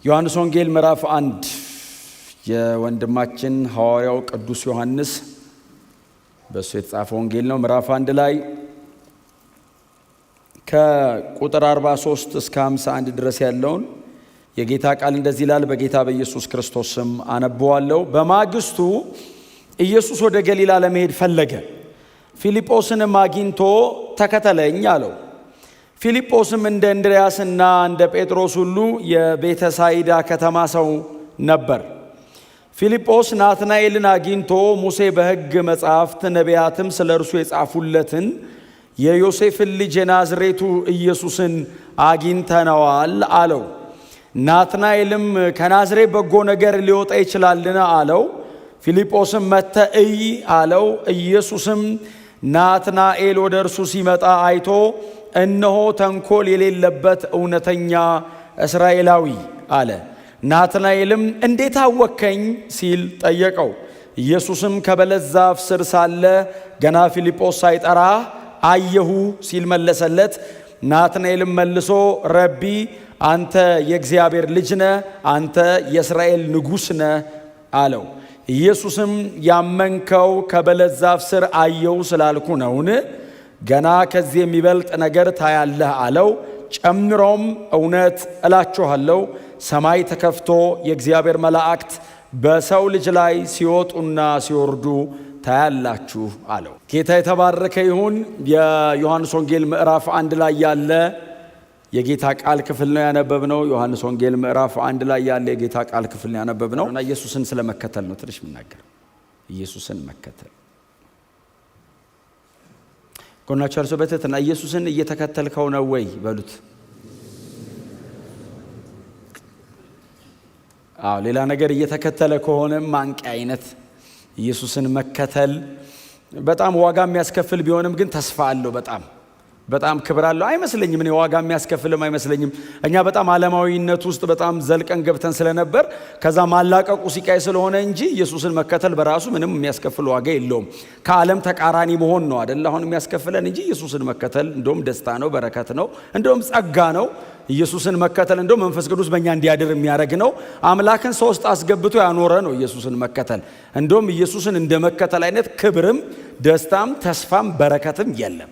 ዮሐንስ ወንጌል ምዕራፍ 1 የወንድማችን ሐዋርያው ቅዱስ ዮሐንስ በሱ የተጻፈው ወንጌል ነው። ምዕራፍ 1 ላይ ከቁጥር 43 እስከ 51 ድረስ ያለውን የጌታ ቃል እንደዚህ ይላል። በጌታ በኢየሱስ ክርስቶስ ስም አነበዋለሁ። በማግስቱ ኢየሱስ ወደ ገሊላ ለመሄድ ፈለገ። ፊልጶስንም አግኝቶ ተከተለኝ አለው። ፊልጶስም እንደ እንድርያስና እንደ ጴጥሮስ ሁሉ የቤተሳይዳ ከተማ ሰው ነበር። ፊልጶስ ናትናኤልን አግኝቶ ሙሴ በሕግ መጻሕፍት ነቢያትም ስለ እርሱ የጻፉለትን የዮሴፍን ልጅ የናዝሬቱ ኢየሱስን አግኝተነዋል አለው። ናትናኤልም ከናዝሬት በጎ ነገር ሊወጣ ይችላልን አለው። ፊልጶስም መጥተህ እይ አለው። ኢየሱስም ናትናኤል ወደ እርሱ ሲመጣ አይቶ እነሆ ተንኮል የሌለበት እውነተኛ እስራኤላዊ አለ። ናትናኤልም እንዴት አወከኝ ሲል ጠየቀው። ኢየሱስም ከበለስ ዛፍ ስር ሳለ ገና ፊልጶስ ሳይጠራ አየሁ ሲል መለሰለት። ናትናኤልም መልሶ ረቢ አንተ የእግዚአብሔር ልጅ ነህ፣ አንተ የእስራኤል ንጉሥ ነህ አለው። ኢየሱስም ያመንከው ከበለስ ዛፍ ስር አየሁ ስላልኩ ነውን? ገና ከዚህ የሚበልጥ ነገር ታያለህ አለው። ጨምሮም እውነት እላችኋለሁ ሰማይ ተከፍቶ የእግዚአብሔር መላእክት በሰው ልጅ ላይ ሲወጡና ሲወርዱ ታያላችሁ አለው። ጌታ የተባረከ ይሁን። የዮሐንስ ወንጌል ምዕራፍ 1 ላይ ያለ የጌታ ቃል ክፍል ነው ያነበብነው። ዮሐንስ ወንጌል ምዕራፍ 1 ላይ ያለ የጌታ ቃል ክፍል ነው ያነበብነው እና ኢየሱስን ስለመከተል ነው ትንሽ የምናገር። ኢየሱስን መከተል ጎናቸው ያለው በትህትና ኢየሱስን እየተከተልከው ነው ወይ በሉት። ሌላ ነገር እየተከተለ ከሆነ ማንቂያ አይነት ኢየሱስን መከተል በጣም ዋጋ የሚያስከፍል ቢሆንም ግን ተስፋ አለው። በጣም ክብር አለው አይመስለኝም። እኔ ዋጋ የሚያስከፍልም አይመስለኝም። እኛ በጣም ዓለማዊነት ውስጥ በጣም ዘልቀን ገብተን ስለነበር ከዛ ማላቀቁ ሲቃይ ስለሆነ እንጂ ኢየሱስን መከተል በራሱ ምንም የሚያስከፍል ዋጋ የለውም። ከዓለም ተቃራኒ መሆን ነው አይደል አሁን የሚያስከፍለን እንጂ ኢየሱስን መከተል እንደውም ደስታ ነው፣ በረከት ነው፣ እንደውም ጸጋ ነው። ኢየሱስን መከተል እንደውም መንፈስ ቅዱስ በእኛ እንዲያድር የሚያደርግ ነው። አምላክን ሰው ውስጥ አስገብቶ ያኖረ ነው ኢየሱስን መከተል። እንደውም ኢየሱስን እንደ መከተል አይነት ክብርም ደስታም ተስፋም በረከትም የለም።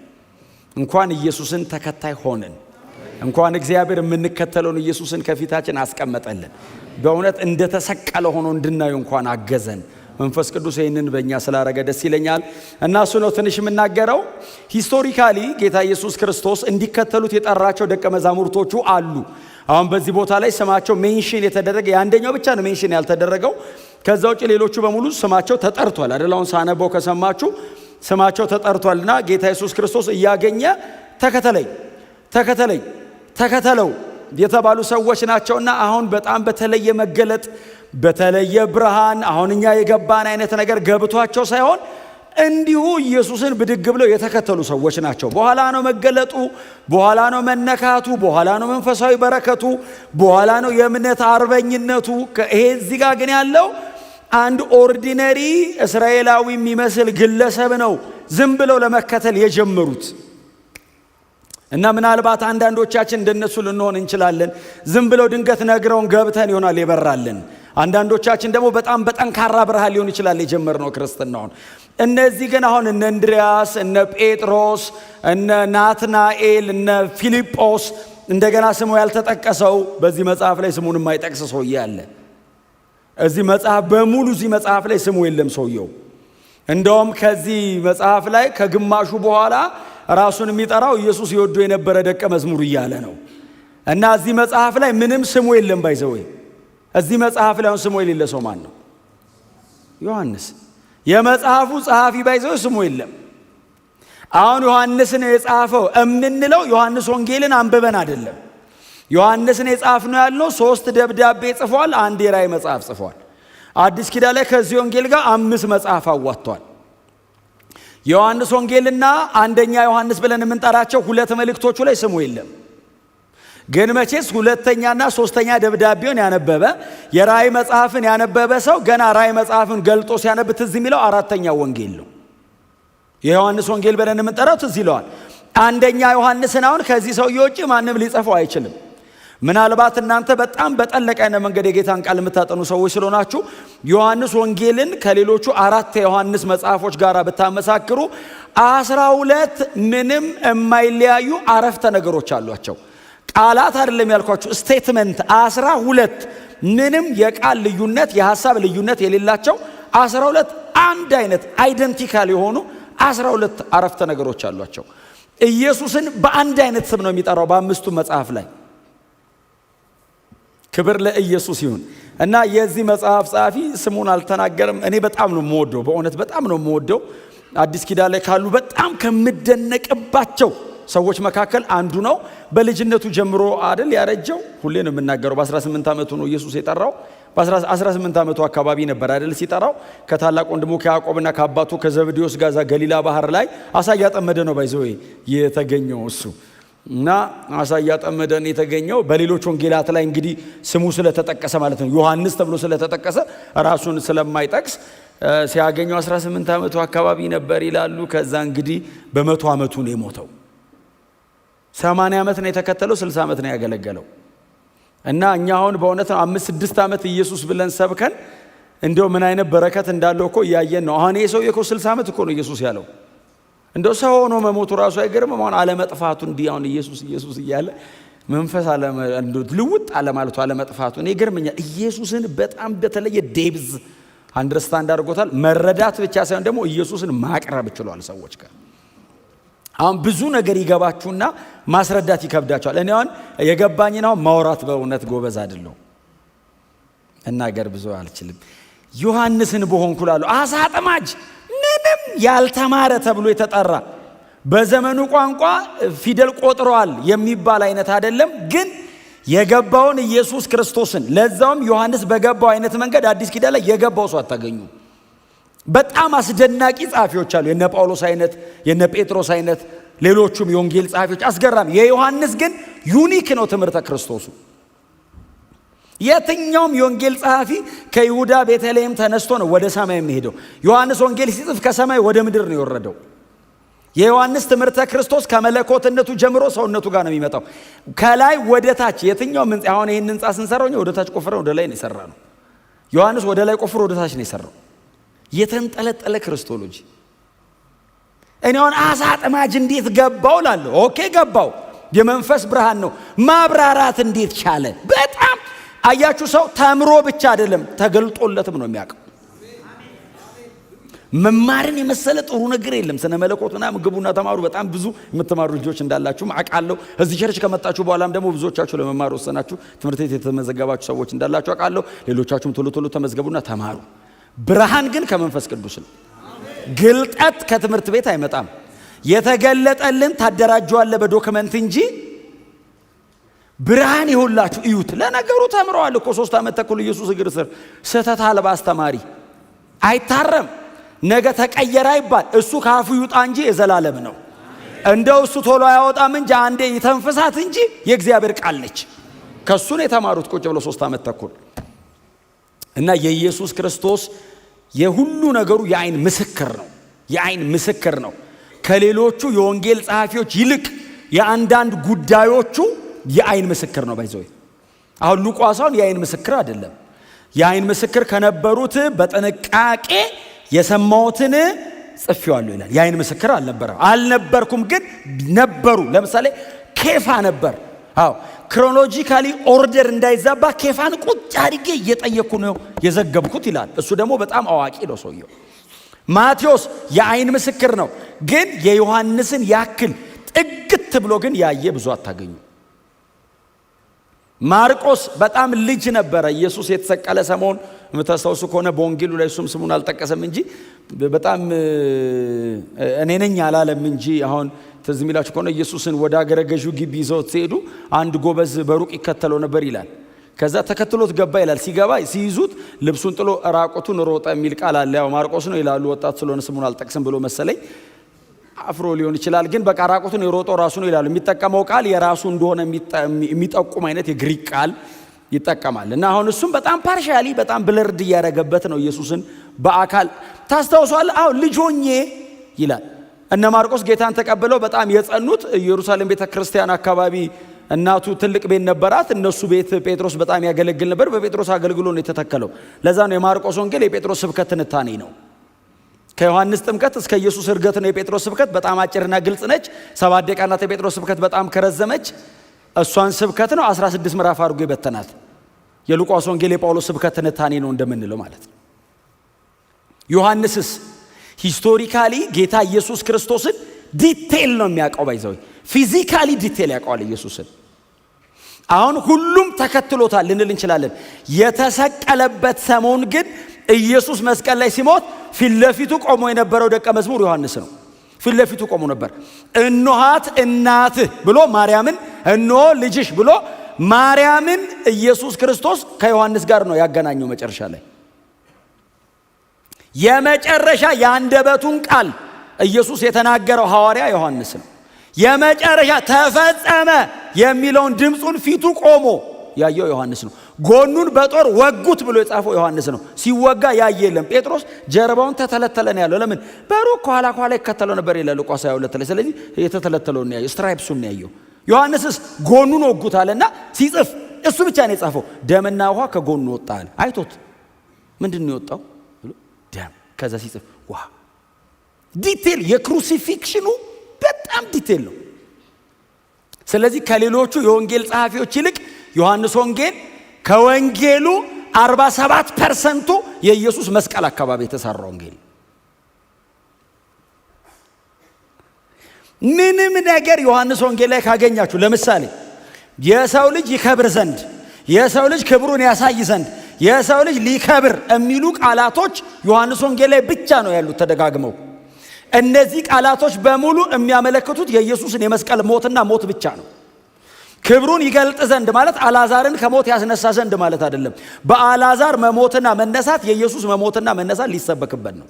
እንኳን ኢየሱስን ተከታይ ሆነን እንኳን እግዚአብሔር የምንከተለውን ኢየሱስን ከፊታችን አስቀመጠልን። በእውነት እንደተሰቀለ ሆኖ እንድናዩ እንኳን አገዘን። መንፈስ ቅዱስ ይህንን በእኛ ስላረገ ደስ ይለኛል እና እሱ ነው ትንሽ የምናገረው። ሂስቶሪካሊ ጌታ ኢየሱስ ክርስቶስ እንዲከተሉት የጠራቸው ደቀ መዛሙርቶቹ አሉ። አሁን በዚህ ቦታ ላይ ስማቸው ሜንሽን የተደረገ የአንደኛው ብቻ ነው ሜንሽን ያልተደረገው። ከዛ ውጭ ሌሎቹ በሙሉ ስማቸው ተጠርቷል አይደል? አሁን ሳነበው ከሰማችሁ ስማቸው ተጠርቷልና ጌታ ኢየሱስ ክርስቶስ እያገኘ ተከተለው የተባሉ ሰዎች ናቸውና አሁን በጣም በተለየ መገለጥ በተለየ ብርሃን አሁን እኛ የገባን አይነት ነገር ገብቷቸው ሳይሆን እንዲሁ ኢየሱስን ብድግ ብለው የተከተሉ ሰዎች ናቸው። በኋላ ነው መገለጡ፣ በኋላ ነው መነካቱ፣ በኋላ ነው መንፈሳዊ በረከቱ፣ በኋላ ነው የእምነት አርበኝነቱ። ይሄ እዚህ ጋር ግን ያለው አንድ ኦርዲነሪ እስራኤላዊ የሚመስል ግለሰብ ነው ዝም ብለው ለመከተል የጀመሩት እና ምናልባት አንዳንዶቻችን እንደነሱ ልንሆን እንችላለን። ዝም ብለው ድንገት ነግረውን ገብተን ይሆናል የበራልን። አንዳንዶቻችን ደግሞ በጣም በጠንካራ ብርሃን ሊሆን ይችላል የጀመርነው ክርስትናውን። እነዚህ ግን አሁን እነ እንድርያስ፣ እነ ጴጥሮስ፣ እነ ናትናኤል፣ እነ ፊልጶስ እንደገና ስሙ ያልተጠቀሰው በዚህ መጽሐፍ ላይ ስሙን የማይጠቅስ ሰውዬ አለ። እዚህ መጽሐፍ በሙሉ እዚህ መጽሐፍ ላይ ስሙ የለም ሰውየው። እንደውም ከዚህ መጽሐፍ ላይ ከግማሹ በኋላ ራሱን የሚጠራው ኢየሱስ ይወዱ የነበረ ደቀ መዝሙር እያለ ነው እና እዚህ መጽሐፍ ላይ ምንም ስሙ የለም። ባይዘው እዚህ መጽሐፍ ላይ አሁን ስሙ የሌለ ሰው ማን ነው? ዮሐንስ። የመጽሐፉ ጸሐፊ ባይዘው ስሙ የለም። አሁን ዮሐንስን የጻፈው እምንለው ዮሐንስ ወንጌልን አንብበን አይደለም። ዮሐንስን የጻፍነው ያልነው 3 ደብዳቤ ጽፏል፣ 1 የራእይ መጽሐፍ ጽፏል። አዲስ ኪዳን ላይ ከዚህ ወንጌል ጋር 5 መጽሐፍ አዋጥቷል። ዮሐንስ ወንጌልና አንደኛ ዮሐንስ ብለን የምንጠራቸው 2 መልእክቶቹ ላይ ስሙ የለም። ግን መቼስ 2ኛና 3ኛ ደብዳቤውን ያነበበ የራእይ መጽሐፍን ያነበበ ሰው ገና ራእይ መጽሐፍን ገልጦ ሲያነብ ትዝ የሚለው 4ኛው ወንጌል ነው። የዮሐንስ ወንጌል ብለን የምንጠራው ትዝ ይለዋል። አንደኛ ዮሐንስን አሁን ከዚህ ሰውዬ ውጪ ማንም ሊጽፈው አይችልም። ምናልባት እናንተ በጣም በጠለቀ አይነት መንገድ የጌታን ቃል የምታጠኑ ሰዎች ስለሆናችሁ ዮሐንስ ወንጌልን ከሌሎቹ 4 የዮሐንስ መጽሐፎች ጋር ብታመሳክሩ 12 ምንም የማይለያዩ አረፍተ ነገሮች አሏቸው። ቃላት አይደለም ያልኳችሁ፣ ስቴትመንት 12 ምንም የቃል ልዩነት የሐሳብ ልዩነት የሌላቸው 12 አንድ አይነት አይደንቲካል የሆኑ 12 አረፍተ ነገሮች አሏቸው። ኢየሱስን በአንድ አይነት ስም ነው የሚጠራው በአምስቱ መጽሐፍ ላይ። ክብር ለኢየሱስ ይሁን። እና የዚህ መጽሐፍ ጸሐፊ ስሙን አልተናገርም። እኔ በጣም ነው የምወደው፣ በእውነት በጣም ነው የምወደው። አዲስ ኪዳን ላይ ካሉ በጣም ከምደነቅባቸው ሰዎች መካከል አንዱ ነው። በልጅነቱ ጀምሮ አይደል ያረጀው፣ ሁሌ ነው የምናገረው። በ18 ዓመቱ ነው ኢየሱስ የጠራው። በ18 ዓመቱ አካባቢ ነበር አይደል ሲጠራው። ከታላቅ ወንድሙ ከያዕቆብና ከአባቱ ከዘብዴዎስ ጋር ገሊላ ባህር ላይ አሳ እያጠመደ ነው ባይዘው የተገኘው እሱ። እና አሳ እያጠመደ ነው የተገኘው። በሌሎች ወንጌላት ላይ እንግዲህ ስሙ ስለተጠቀሰ ማለት ነው፣ ዮሐንስ ተብሎ ስለተጠቀሰ ራሱን ስለማይጠቅስ ሲያገኘው 18 ዓመቱ አካባቢ ነበር ይላሉ። ከዛ እንግዲህ በ100 ዓመቱ ነው የሞተው። 80 ዓመት ነው የተከተለው፣ 60 ዓመት ነው ያገለገለው። እና እኛ አሁን በእውነት 5-6 ዓመት ኢየሱስ ብለን ሰብከን እንደው ምን አይነት በረከት እንዳለው እኮ እያየን ነው። አሁን ይሄ ሰው እኮ 60 ዓመት እኮ ነው ኢየሱስ ያለው። እንደው ሰው ሆኖ መሞቱ ራሱ አይገርምም? አሁን አለመጥፋቱ እንዲህ አሁን ኢየሱስ እያለ መንፈስ ልውጥ አለማለቱ አለመጥፋቱ እኔ ይገርመኛል። ኢየሱስን በጣም በተለየ ዴብዝ አንደርስታንድ አድርጎታል። መረዳት ብቻ ሳይሆን ደግሞ ኢየሱስን ማቅረብ ችሏል ሰዎች ጋር። አሁን ብዙ ነገር ይገባችሁና ማስረዳት ይከብዳችኋል። እኔ አሁን የገባኝን አሁን ማውራት በእውነት ጎበዝ አይደለሁ፣ እናገር ብዙ አልችልም። ዮሐንስን በሆንኩ ላሉ አሳ አጥማጅ ምንም ያልተማረ ተብሎ የተጠራ በዘመኑ ቋንቋ ፊደል ቆጥረዋል የሚባል አይነት አይደለም፣ ግን የገባውን ኢየሱስ ክርስቶስን ለዛውም ዮሐንስ በገባው አይነት መንገድ አዲስ ኪዳን ላይ የገባው ሰው አታገኙ። በጣም አስደናቂ ጸሐፊዎች አሉ፣ የነ ጳውሎስ አይነት የነ ጴጥሮስ አይነት ሌሎቹም የወንጌል ጸሐፊዎች አስገራሚ። የዮሐንስ ግን ዩኒክ ነው ትምህርተ ክርስቶሱ። የትኛውም የወንጌል ጸሐፊ ከይሁዳ ቤተልሔም ተነስቶ ነው ወደ ሰማይ የሚሄደው። ዮሐንስ ወንጌል ሲጽፍ ከሰማይ ወደ ምድር ነው የወረደው። የዮሐንስ ትምህርተ ክርስቶስ ከመለኮትነቱ ጀምሮ ሰውነቱ ጋር ነው የሚመጣው፣ ከላይ ወደ ታች። የትኛውም ህንጻ አሁን ይሄን ህንጻ ስንሰራው ወደ ታች ቆፍረን ወደ ላይ ነው የሰራነው። ዮሐንስ ወደ ላይ ቆፍሮ ወደ ታች ነው የሰራው። የተንጠለጠለ ክርስቶሎጂ። እኔ አሁን አሳ አጥማጅ እንዴት ገባው ላለሁ፣ ኦኬ ገባው፣ የመንፈስ ብርሃን ነው። ማብራራት እንዴት ቻለ? በጣም አያችሁ፣ ሰው ተምሮ ብቻ አይደለም ተገልጦለትም ነው የሚያውቀው። መማርን የመሰለ ጥሩ ነገር የለም። ስነ መለኮትና ምግቡና ተማሩ። በጣም ብዙ የምትማሩ ልጆች እንዳላችሁ አውቃለሁ። እዚህ ቸርች ከመጣችሁ በኋላም ደግሞ ብዙዎቻችሁ ለመማር ወሰናችሁ ትምህርት ቤት የተመዘገባችሁ ሰዎች እንዳላችሁ አውቃለሁ። ሌሎቻችሁም ቶሎ ቶሎ ተመዝገቡና ተማሩ። ብርሃን ግን ከመንፈስ ቅዱስ ነው። ግልጠት ከትምህርት ቤት አይመጣም። የተገለጠልን ታደራጀዋለህ በዶክመንት እንጂ ብርሃን ይሁላችሁ እዩት። ለነገሩ ተምረዋል እኮ 3 ዓመት ተኩል ኢየሱስ እግር ስር ስህተት አልባ አስተማሪ አይታረም። ነገ ተቀየረ አይባል። እሱ ካፉ ይውጣ እንጂ የዘላለም ነው። እንደው እሱ ቶሎ አያወጣም እንጂ አንዴ ይተንፍሳት እንጂ የእግዚአብሔር ቃል ነች። ከሱ ነው የተማሩት ቁጭ ብሎ 3 ዓመት ተኩል። እና የኢየሱስ ክርስቶስ የሁሉ ነገሩ የአይን ምስክር ነው። የአይን ምስክር ነው። ከሌሎቹ የወንጌል ጸሐፊዎች ይልቅ የአንዳንድ ጉዳዮቹ የአይን ምስክር ነው። ባይዘው አሁን ሉቃስን የአይን ምስክር አይደለም። የአይን ምስክር ከነበሩት በጥንቃቄ የሰማሁትን ጽፌዋለሁ ይላል። የአይን ምስክር አልነበርኩም ግን ነበሩ። ለምሳሌ ኬፋ ነበር። አዎ ክሮኖሎጂካሊ ኦርደር እንዳይዛባ ኬፋን ቁጭ አድርጌ እየጠየቅኩ ነው የዘገብኩት ይላል። እሱ ደግሞ በጣም አዋቂ ነው ሰውየው። ማቴዎስ የአይን ምስክር ነው፣ ግን የዮሐንስን ያክል ጥግት ብሎ ግን ያየ ብዙ አታገኙ። ማርቆስ በጣም ልጅ ነበረ። ኢየሱስ የተሰቀለ ሰሞን የምታስታውሱ ከሆነ በወንጌሉ ላይ እሱም ስሙን አልጠቀሰም እንጂ በጣም እኔ ነኝ አላለም እንጂ። አሁን ትዝ የሚላችሁ ከሆነ ኢየሱስን ወደ አገረ ገዢው ግቢ ይዘውት ሲሄዱ አንድ ጎበዝ በሩቅ ይከተለው ነበር ይላል። ከዛ ተከትሎት ገባ ይላል። ሲገባ ሲይዙት ልብሱን ጥሎ ራቁቱን ሮጠ የሚል ቃል አለ። ያው ማርቆስ ነው ይላሉ፣ ወጣት ስለሆነ ስሙን አልጠቅስም ብሎ መሰለኝ አፍሮ ሊሆን ይችላል። ግን በቃ ራቁቱን የሮጠው ራሱ ነው ይላሉ። የሚጠቀመው ቃል የራሱ እንደሆነ የሚጠቁም አይነት የግሪክ ቃል ይጠቀማል። እና አሁን እሱም በጣም ፓርሻሊ በጣም ብለርድ እያደረገበት ነው ኢየሱስን በአካል ታስታውሷል። አሁን ልጅ ሆኜ ይላል። እነ ማርቆስ ጌታን ተቀብለው በጣም የጸኑት ኢየሩሳሌም ቤተክርስቲያን አካባቢ እናቱ ትልቅ ቤት ነበራት። እነሱ ቤት ጴጥሮስ በጣም ያገለግል ነበር። በጴጥሮስ አገልግሎ ነው የተተከለው። ለዛ ነው የማርቆስ ወንጌል የጴጥሮስ ስብከት ትንታኔ ነው። ከዮሐንስ ጥምቀት እስከ ኢየሱስ እርገት ነው የጴጥሮስ ስብከት። በጣም አጭርና ግልጽ ነች። 7 ደቂቃ ናት የጴጥሮስ ስብከት። በጣም ከረዘመች እሷን ስብከት ነው 16 ምዕራፍ አድርጎ ይበተናት። የሉቃስ ወንጌል የጳውሎስ ስብከት ትንታኔ ነው እንደምንለው ማለት ነው። ዮሐንስስ ሂስቶሪካሊ ጌታ ኢየሱስ ክርስቶስን ዲቴል ነው የሚያውቀው። ባይዘው ፊዚካሊ ዲቴል ያውቀዋል ኢየሱስን። አሁን ሁሉም ተከትሎታል ልንል እንችላለን። የተሰቀለበት ሰሞን ግን ኢየሱስ መስቀል ላይ ሲሞት ፊት ለፊቱ ቆሞ የነበረው ደቀ መዝሙር ዮሐንስ ነው። ፊት ለፊቱ ቆሞ ነበር። እነኋት እናትህ ብሎ ማርያምን፣ እነሆ ልጅሽ ብሎ ማርያምን ኢየሱስ ክርስቶስ ከዮሐንስ ጋር ነው ያገናኘው። መጨረሻ ላይ የመጨረሻ የአንደበቱን ቃል ኢየሱስ የተናገረው ሐዋርያ ዮሐንስ ነው። የመጨረሻ ተፈጸመ የሚለውን ድምፁን ፊቱ ቆሞ ያየው ዮሐንስ ነው። ጎኑን በጦር ወጉት ብሎ የጻፈው ዮሐንስ ነው። ሲወጋ ያየ የለም። ጴጥሮስ ጀርባውን ተተለተለ ነው ያለው። ለምን? በሩቅ ኋላ ይከተለው ነበር ይላል ሉቃስ 22 ላይ። ስለዚህ የተተለተለው ነው ያየው፣ ስትራይፕሱን ነው ያየው። ዮሐንስስ ጎኑን ወጉት አለና ሲጽፍ እሱ ብቻ ነው የጻፈው። ደምና ውሃ ከጎኑ ወጣ አለ። አይቶት ምንድን ነው የወጣው? ደም። ከዛ ሲጽፍ ውሃ። ዲቴል የክሩሲፊክሽኑ በጣም ዲቴል ነው። ስለዚህ ከሌሎቹ የወንጌል ጸሐፊዎች ይልቅ ዮሐንስ ወንጌል ከወንጌሉ 47% የኢየሱስ መስቀል አካባቢ የተሰራ ወንጌል። ምንም ነገር ዮሐንስ ወንጌል ላይ ካገኛችሁ፣ ለምሳሌ የሰው ልጅ ይከብር ዘንድ፣ የሰው ልጅ ክብሩን ያሳይ ዘንድ፣ የሰው ልጅ ሊከብር የሚሉ ቃላቶች ዮሐንስ ወንጌል ላይ ብቻ ነው ያሉት ተደጋግመው። እነዚህ ቃላቶች በሙሉ የሚያመለክቱት የኢየሱስን የመስቀል ሞትና ሞት ብቻ ነው። ክብሩን ይገልጥ ዘንድ ማለት አልዓዛርን ከሞት ያስነሳ ዘንድ ማለት አይደለም። በአልዓዛር መሞትና መነሳት የኢየሱስ መሞትና መነሳት ሊሰበክበት ነው።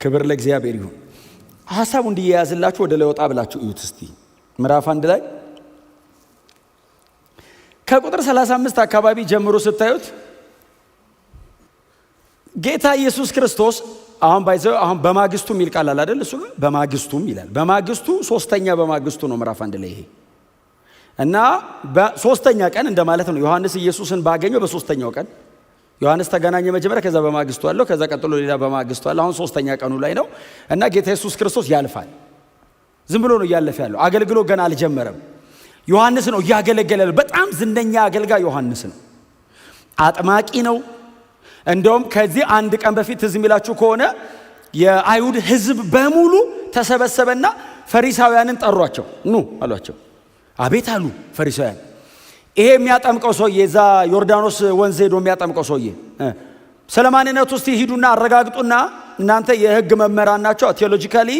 ክብር ለእግዚአብሔር ይሁን። ሐሳቡ እንዲያያዝላችሁ ወደ ላይ ወጣ ብላችሁ እዩት እስቲ። ምዕራፍ 1 ላይ ከቁጥር 35 አካባቢ ጀምሮ ስታዩት ጌታ ኢየሱስ ክርስቶስ አሁን በማግስቱም ይል ቃል አለ አይደል? እሱ በማግስቱም ይላል። በማግስቱ ሶስተኛ በማግስቱ ነው ምዕራፍ 1 ላይ ይሄ እና በሶስተኛ ቀን እንደማለት ነው። ዮሐንስ ኢየሱስን ባገኘው በሶስተኛው ቀን ዮሐንስ ተገናኘ መጀመሪያ፣ ከዛ በማግስቱ አለው፣ ከዛ ቀጥሎ ሌላ በማግስቱ አለ። አሁን ሶስተኛ ቀኑ ላይ ነው እና ጌታ ኢየሱስ ክርስቶስ ያልፋል። ዝም ብሎ ነው እያለፈ ያለው። አገልግሎ ገና አልጀመረም። ዮሐንስ ነው እያገለገለ ያለው። በጣም ዝነኛ አገልጋይ ዮሐንስ ነው። አጥማቂ ነው። እንደውም ከዚህ አንድ ቀን በፊት ትዝ የሚላችሁ ከሆነ የአይሁድ ሕዝብ በሙሉ ተሰበሰበና ፈሪሳውያንን ጠሯቸው። ኑ አሏቸው። አቤት አሉ ፈሪሳውያን። ይሄ የሚያጠምቀው ሰውዬ እዛ ዮርዳኖስ ወንዝ ሄዶ የሚያጠምቀው ሰውዬ ስለ ማንነቱ እስቲ ሂዱና አረጋግጡና፣ እናንተ የሕግ መምህራን ናቸው፣ ቴዎሎጂካሊ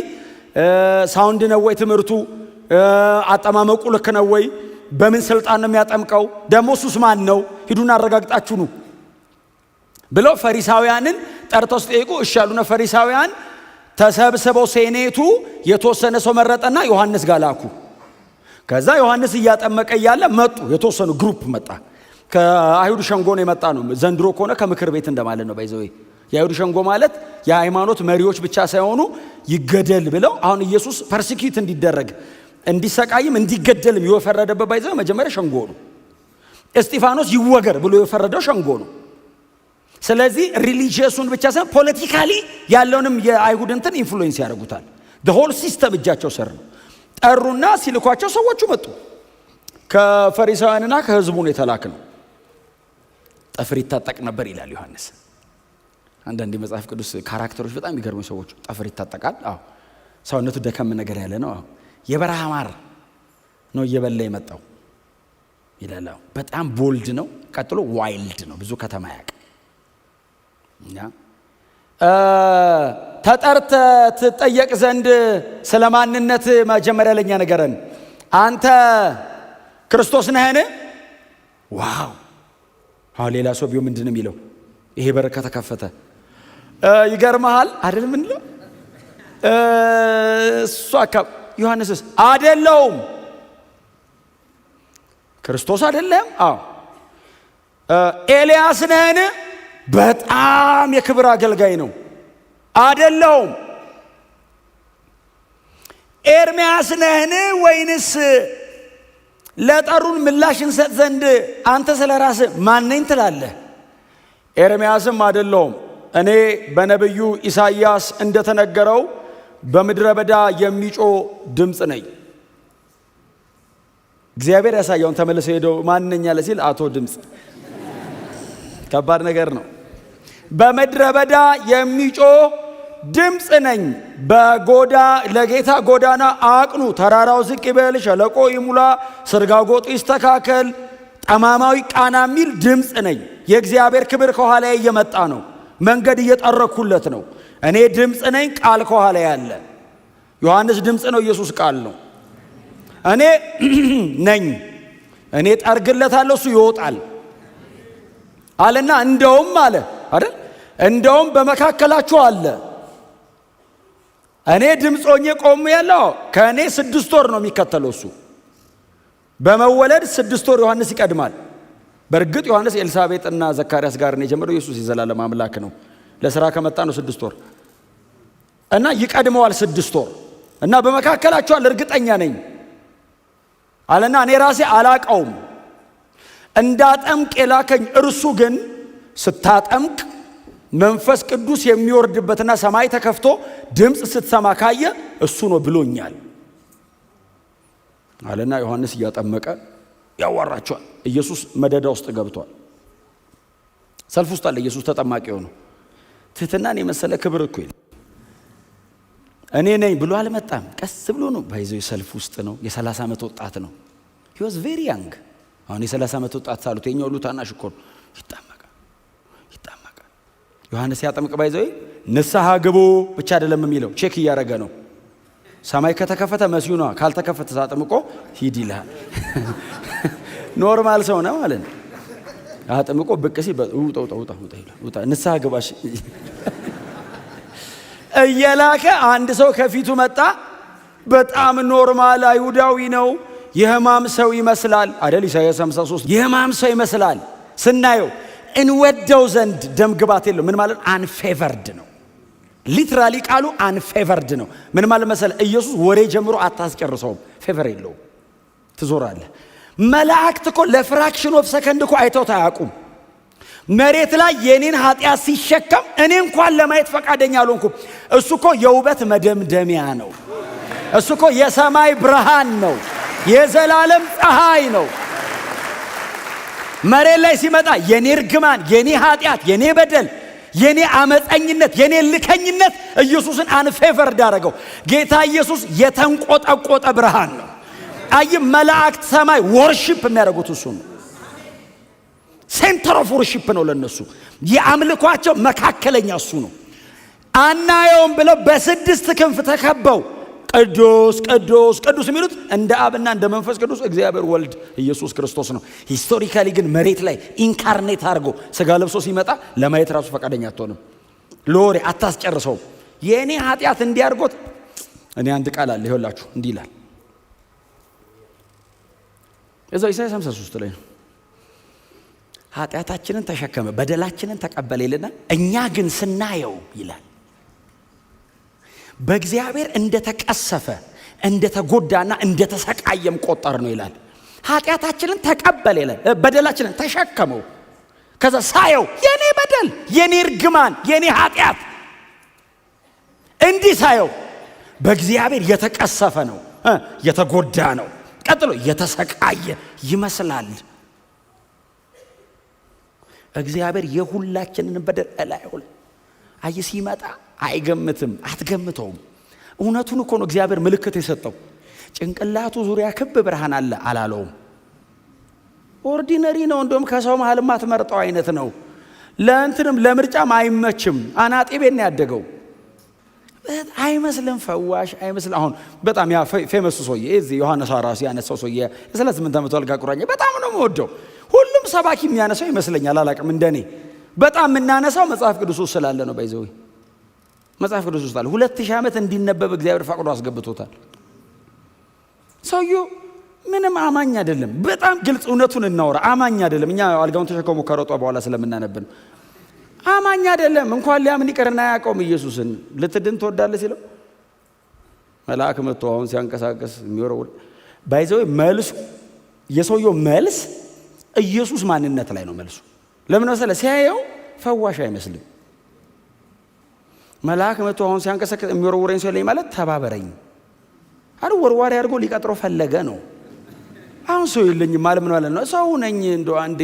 ሳውንድ ነው ወይ ትምህርቱ? አጠማመቁ ልክ ነው ወይ? በምን ስልጣን ነው የሚያጠምቀው? ደግሞ እሱስ ማን ነው? ሂዱና አረጋግጣችሁ ኑ ብለው ፈሪሳውያንን ጠርተው ሲጠይቁ እሺ አሉና ፈሪሳውያን ተሰብስበው ሴኔቱ የተወሰነ ሰው መረጠና ዮሐንስ ጋር ላኩ። ከዛ ዮሐንስ እያጠመቀ እያለ መጡ። የተወሰኑ ግሩፕ መጣ። ከአይሁድ ሸንጎ ነው የመጣ ነው። ዘንድሮ ከሆነ ከምክር ቤት እንደማለት ነው። ባይዘው የአይሁድ ሸንጎ ማለት የሃይማኖት መሪዎች ብቻ ሳይሆኑ ይገደል ብለው አሁን ኢየሱስ ፐርሲኪዩት እንዲደረግ እንዲሰቃይም እንዲገደልም የፈረደበት ባይዘው መጀመሪያ ሸንጎ ነው። እስጢፋኖስ ይወገር ብሎ የፈረደው ሸንጎ ነው። ስለዚህ ሪሊጂየሱን ብቻ ሳይሆን ፖለቲካሊ ያለውንም የአይሁድ እንትን ኢንፍሉዌንስ ያደርጉታል። ሆል ሲስተም እጃቸው ስር ነው። ጠሩና ሲልኳቸው ሰዎቹ መጡ። ከፈሪሳውያንና ከህዝቡ ነው የተላከው። ጠፍር ይታጠቅ ነበር ይላል ዮሐንስ። አንዳንድ የመጽሐፍ ቅዱስ ካራክተሮች በጣም የሚገርሙ ሰዎች። ጠፍር ይታጠቃል። አዎ ሰውነቱ ደከም ነገር ያለ ነው። አዎ የበረሃ ማር ነው እየበላ የመጣው ይላል። በጣም ቦልድ ነው። ቀጥሎ ዋይልድ ነው። ብዙ ከተማ ያውቅ ተጠርተ ትጠየቅ ዘንድ ስለ ማንነት መጀመሪያ ለኛ ነገረን። አንተ ክርስቶስ ነህን? ዋው! አሁን ሌላ ሰው ቢሆን ምንድን ነው የሚለው? ይሄ በር ከተከፈተ ይገርመሃል አይደል? ምን ነው እሱ ዮሐንስስ አይደለውም ክርስቶስ አይደለም። አዎ ኤልያስ ነህን? በጣም የክብር አገልጋይ ነው። አይደለውም። ኤርምያስ ነህን ወይንስ ለጠሩን ምላሽ እንሰጥ ዘንድ አንተ ስለራስህ ማን ነኝ ትላለህ? ኤርምያስም አይደለሁም፣ እኔ በነቢዩ ኢሳይያስ እንደተነገረው በምድረ በዳ የሚጮህ ድምፅ ነኝ። እግዚአብሔር ያሳየውን ተመልሶ ሄደው ማን ነኝ አለ ሲል አቶ ድምፅ። ከባድ ነገር ነው። በምድረ በዳ የሚጮህ ድምፅ ነኝ። ለጌታ ጎዳና አቅኑ፣ ተራራው ዝቅ ይበል፣ ሸለቆ ይሙላ፣ ስርጋጎጡ ይስተካከል፣ ጠማማዊ ቃና የሚል ድምፅ ነኝ። የእግዚአብሔር ክብር ከኋላዬ እየመጣ ነው። መንገድ እየጠረኩለት ነው። እኔ ድምፅ ነኝ፣ ቃል ከኋላ ያለ። ዮሐንስ ድምፅ ነው፣ ኢየሱስ ቃል ነው። እኔ ነኝ፣ እኔ ጠርግለታለሁ፣ እሱ ይወጣል አለና እንደውም አለ አይደል? እንደውም በመካከላችሁ አለ። እኔ ድምፅ ሆኜ ቆሜ ያለው ከእኔ 6 ወር ነው የሚከተለው እሱ። በመወለድ 6 ወር ዮሐንስ ይቀድማል። በእርግጥ ዮሐንስ ኤልሳቤጥና ዘካርያስ ጋር ነው የጀመረው። ኢየሱስ የዘላለም አምላክ ነው። ለሥራ ከመጣ ነው 6 ወር እና ይቀድመዋል 6 ወር እና በመካከላችሁ አለ፣ እርግጠኛ ነኝ አለና እኔ ራሴ አላቀውም፣ እንዳጠምቅ የላከኝ እርሱ ግን ስታጠምቅ መንፈስ ቅዱስ የሚወርድበትና ሰማይ ተከፍቶ ድምፅ ስትሰማ ካየ እሱ ነው ብሎኛል አለና ዮሐንስ እያጠመቀ ያዋራቸዋል። ኢየሱስ መደዳ ውስጥ ገብቷል። ሰልፍ ውስጥ አለ። ኢየሱስ ተጠማቂ ነው። ትህትናን የመሰለ ክብር እኮ የለም። እኔ ነኝ ብሎ አልመጣም። ቀስ ብሎ ነው ባይዘው። ሰልፍ ውስጥ ነው። የ30 ዓመት ወጣት ነው። he was very young። አሁን የ30 ዓመት ወጣት ሳሉት የኛው ሁሉ ታናሽ እኮ ነው። ይጣመቃል። ዮሐንስ ያጠምቅ ባይዘው ንስሐ ግቡ ብቻ አይደለም የሚለው፣ ቼክ እያደረገ ነው። ሰማይ ከተከፈተ መሲሁ ነው፣ ካልተከፈተ ሳጥምቆ ሂድ ይልሃል። ኖርማል ሰው ነው ማለት ነው። አጥምቆ ብቅ ሲል ውጣ ንስሐ ግባሽ እየላከ አንድ ሰው ከፊቱ መጣ። በጣም ኖርማል አይሁዳዊ ነው። የሕማም ሰው ይመስላል አይደል? ኢሳይያስ 53 የሕማም ሰው ይመስላል። ስናየው እንወደው ዘንድ ደም ግባት የለው። ምን ማለት አንፌቨርድ ነው። ሊትራሊ ቃሉ አንፌቨርድ ነው። ምን ማለት መሰለ? ኢየሱስ ወሬ ጀምሮ አታስጨርሰውም። ፌቨር የለውም። ትዞራለህ። መላእክት እኮ ለፍራክሽን ኦፍ ሰከንድ እኮ አይተውት አያውቁም። መሬት ላይ የኔን ኃጢአት ሲሸከም እኔ እንኳን ለማየት ፈቃደኛ አልሆንኩም። እሱ እኮ የውበት መደምደሚያ ነው። እሱ እኮ የሰማይ ብርሃን ነው። የዘላለም ፀሐይ ነው። መሬት ላይ ሲመጣ የኔ እርግማን፣ የኔ ኃጢአት፣ የኔ በደል፣ የኔ አመፀኝነት፣ የኔ ልከኝነት ኢየሱስን አንፌቨርድ አደረገው። ጌታ ኢየሱስ የተንቆጠቆጠ ብርሃን ነው። አይ መላእክት ሰማይ ወርሺፕ የሚያደርጉት እሱ ነው። ሴንተር ኦፍ ወርሺፕ ነው ለነሱ። የአምልኳቸው መካከለኛ እሱ ነው። አናየውም ብለው በ6 ክንፍ ተከበው ቅዱስ ቅዱስ ቅዱስ የሚሉት እንደ አብና እንደ መንፈስ ቅዱስ እግዚአብሔር ወልድ ኢየሱስ ክርስቶስ ነው። ሂስቶሪካሊ ግን መሬት ላይ ኢንካርኔት አድርጎ ስጋ ለብሶ ሲመጣ ለማየት ራሱ ፈቃደኛ አትሆንም። ለወሬ አታስጨርሰውም። የእኔ ኃጢአት እንዲያርጎት እኔ አንድ ቃል አለ ይኸውላችሁ፣ እንዲህ ይላል እዛው ኢሳይያስ 53 ላይ ነው። ኃጢአታችንን ተሸከመ በደላችንን ተቀበለ ይልና እኛ ግን ስናየው ይላል በእግዚአብሔር እንደተቀሰፈ እንደተጎዳና እንደተሰቃየም ቆጠር ነው ይላል። ኃጢአታችንን ተቀበለ ይላል፣ በደላችንን ተሸከመው። ከዛ ሳየው የኔ በደል፣ የኔ እርግማን፣ የኔ ኃጢአት እንዲህ ሳየው በእግዚአብሔር የተቀሰፈ ነው፣ የተጎዳ ነው። ቀጥሎ የተሰቃየ ይመስላል። እግዚአብሔር የሁላችንን በደል ላይ ሆነ አይ ሲመጣ አይገምትም፣ አትገምተውም። እውነቱን እኮ ነው እግዚአብሔር ምልክት የሰጠው። ጭንቅላቱ ዙሪያ ክብ ብርሃን አለ አላለውም። ኦርዲነሪ ነው። እንደውም ከሰው መሃል ማትመርጠው አይነት ነው። ለእንትንም ለምርጫም አይመችም። አናጤ ቤት ነው ያደገው። አይመስልም፣ ፈዋሽ አይመስልም። አሁን በጣም ያ ፌመስ ሰውዬ እዚህ ዮሐንስ አራሲ ያነሳው ሰውዬ የ38 ዓመቱ አልጋ ቁራኛ በጣም ነው የምወደው። ሁሉም ሰባኪ የሚያነሳው ይመስለኛል፣ አላቅም። እንደኔ በጣም የምናነሳው መጽሐፍ ቅዱስ ውስጥ ስላለ ነው። ባይዘው መጽሐፍ ቅዱስ ውስጥ አለ። 2000 ዓመት እንዲነበብ እግዚአብሔር ፈቅዶ አስገብቶታል። ሰውዬው ምንም አማኝ አይደለም። በጣም ግልጽ እውነቱን እናወራ። አማኝ አይደለም። እኛ አልጋውን ተሸክሞ ከሮጧ በኋላ ስለምናነብን አማኝ አይደለም። እንኳን ሊያምን ይቀርና ያውቀውም ኢየሱስን። ልትድን ትወዳለህ ሲለው መልአክ መጥቶ አሁን ሲያንቀሳቀስ የሚወረውር ባይዘው መልሱ የሰውየው መልስ ኢየሱስ ማንነት ላይ ነው መልሱ። ለምን መሰለህ? ሲያየው ፈዋሽ አይመስልም። መልአክ መጥቶ አሁን ሲያንቀሳቀስ የሚወረውረኝ ሰው ላይ ማለት ተባበረኝ አረ ወርዋሪ አድርጎ ሊቀጥረው ፈለገ ነው። አሁን ሰው የለኝም ማለት ምን ማለት ነው? ሰው ነኝ እንደው አንዴ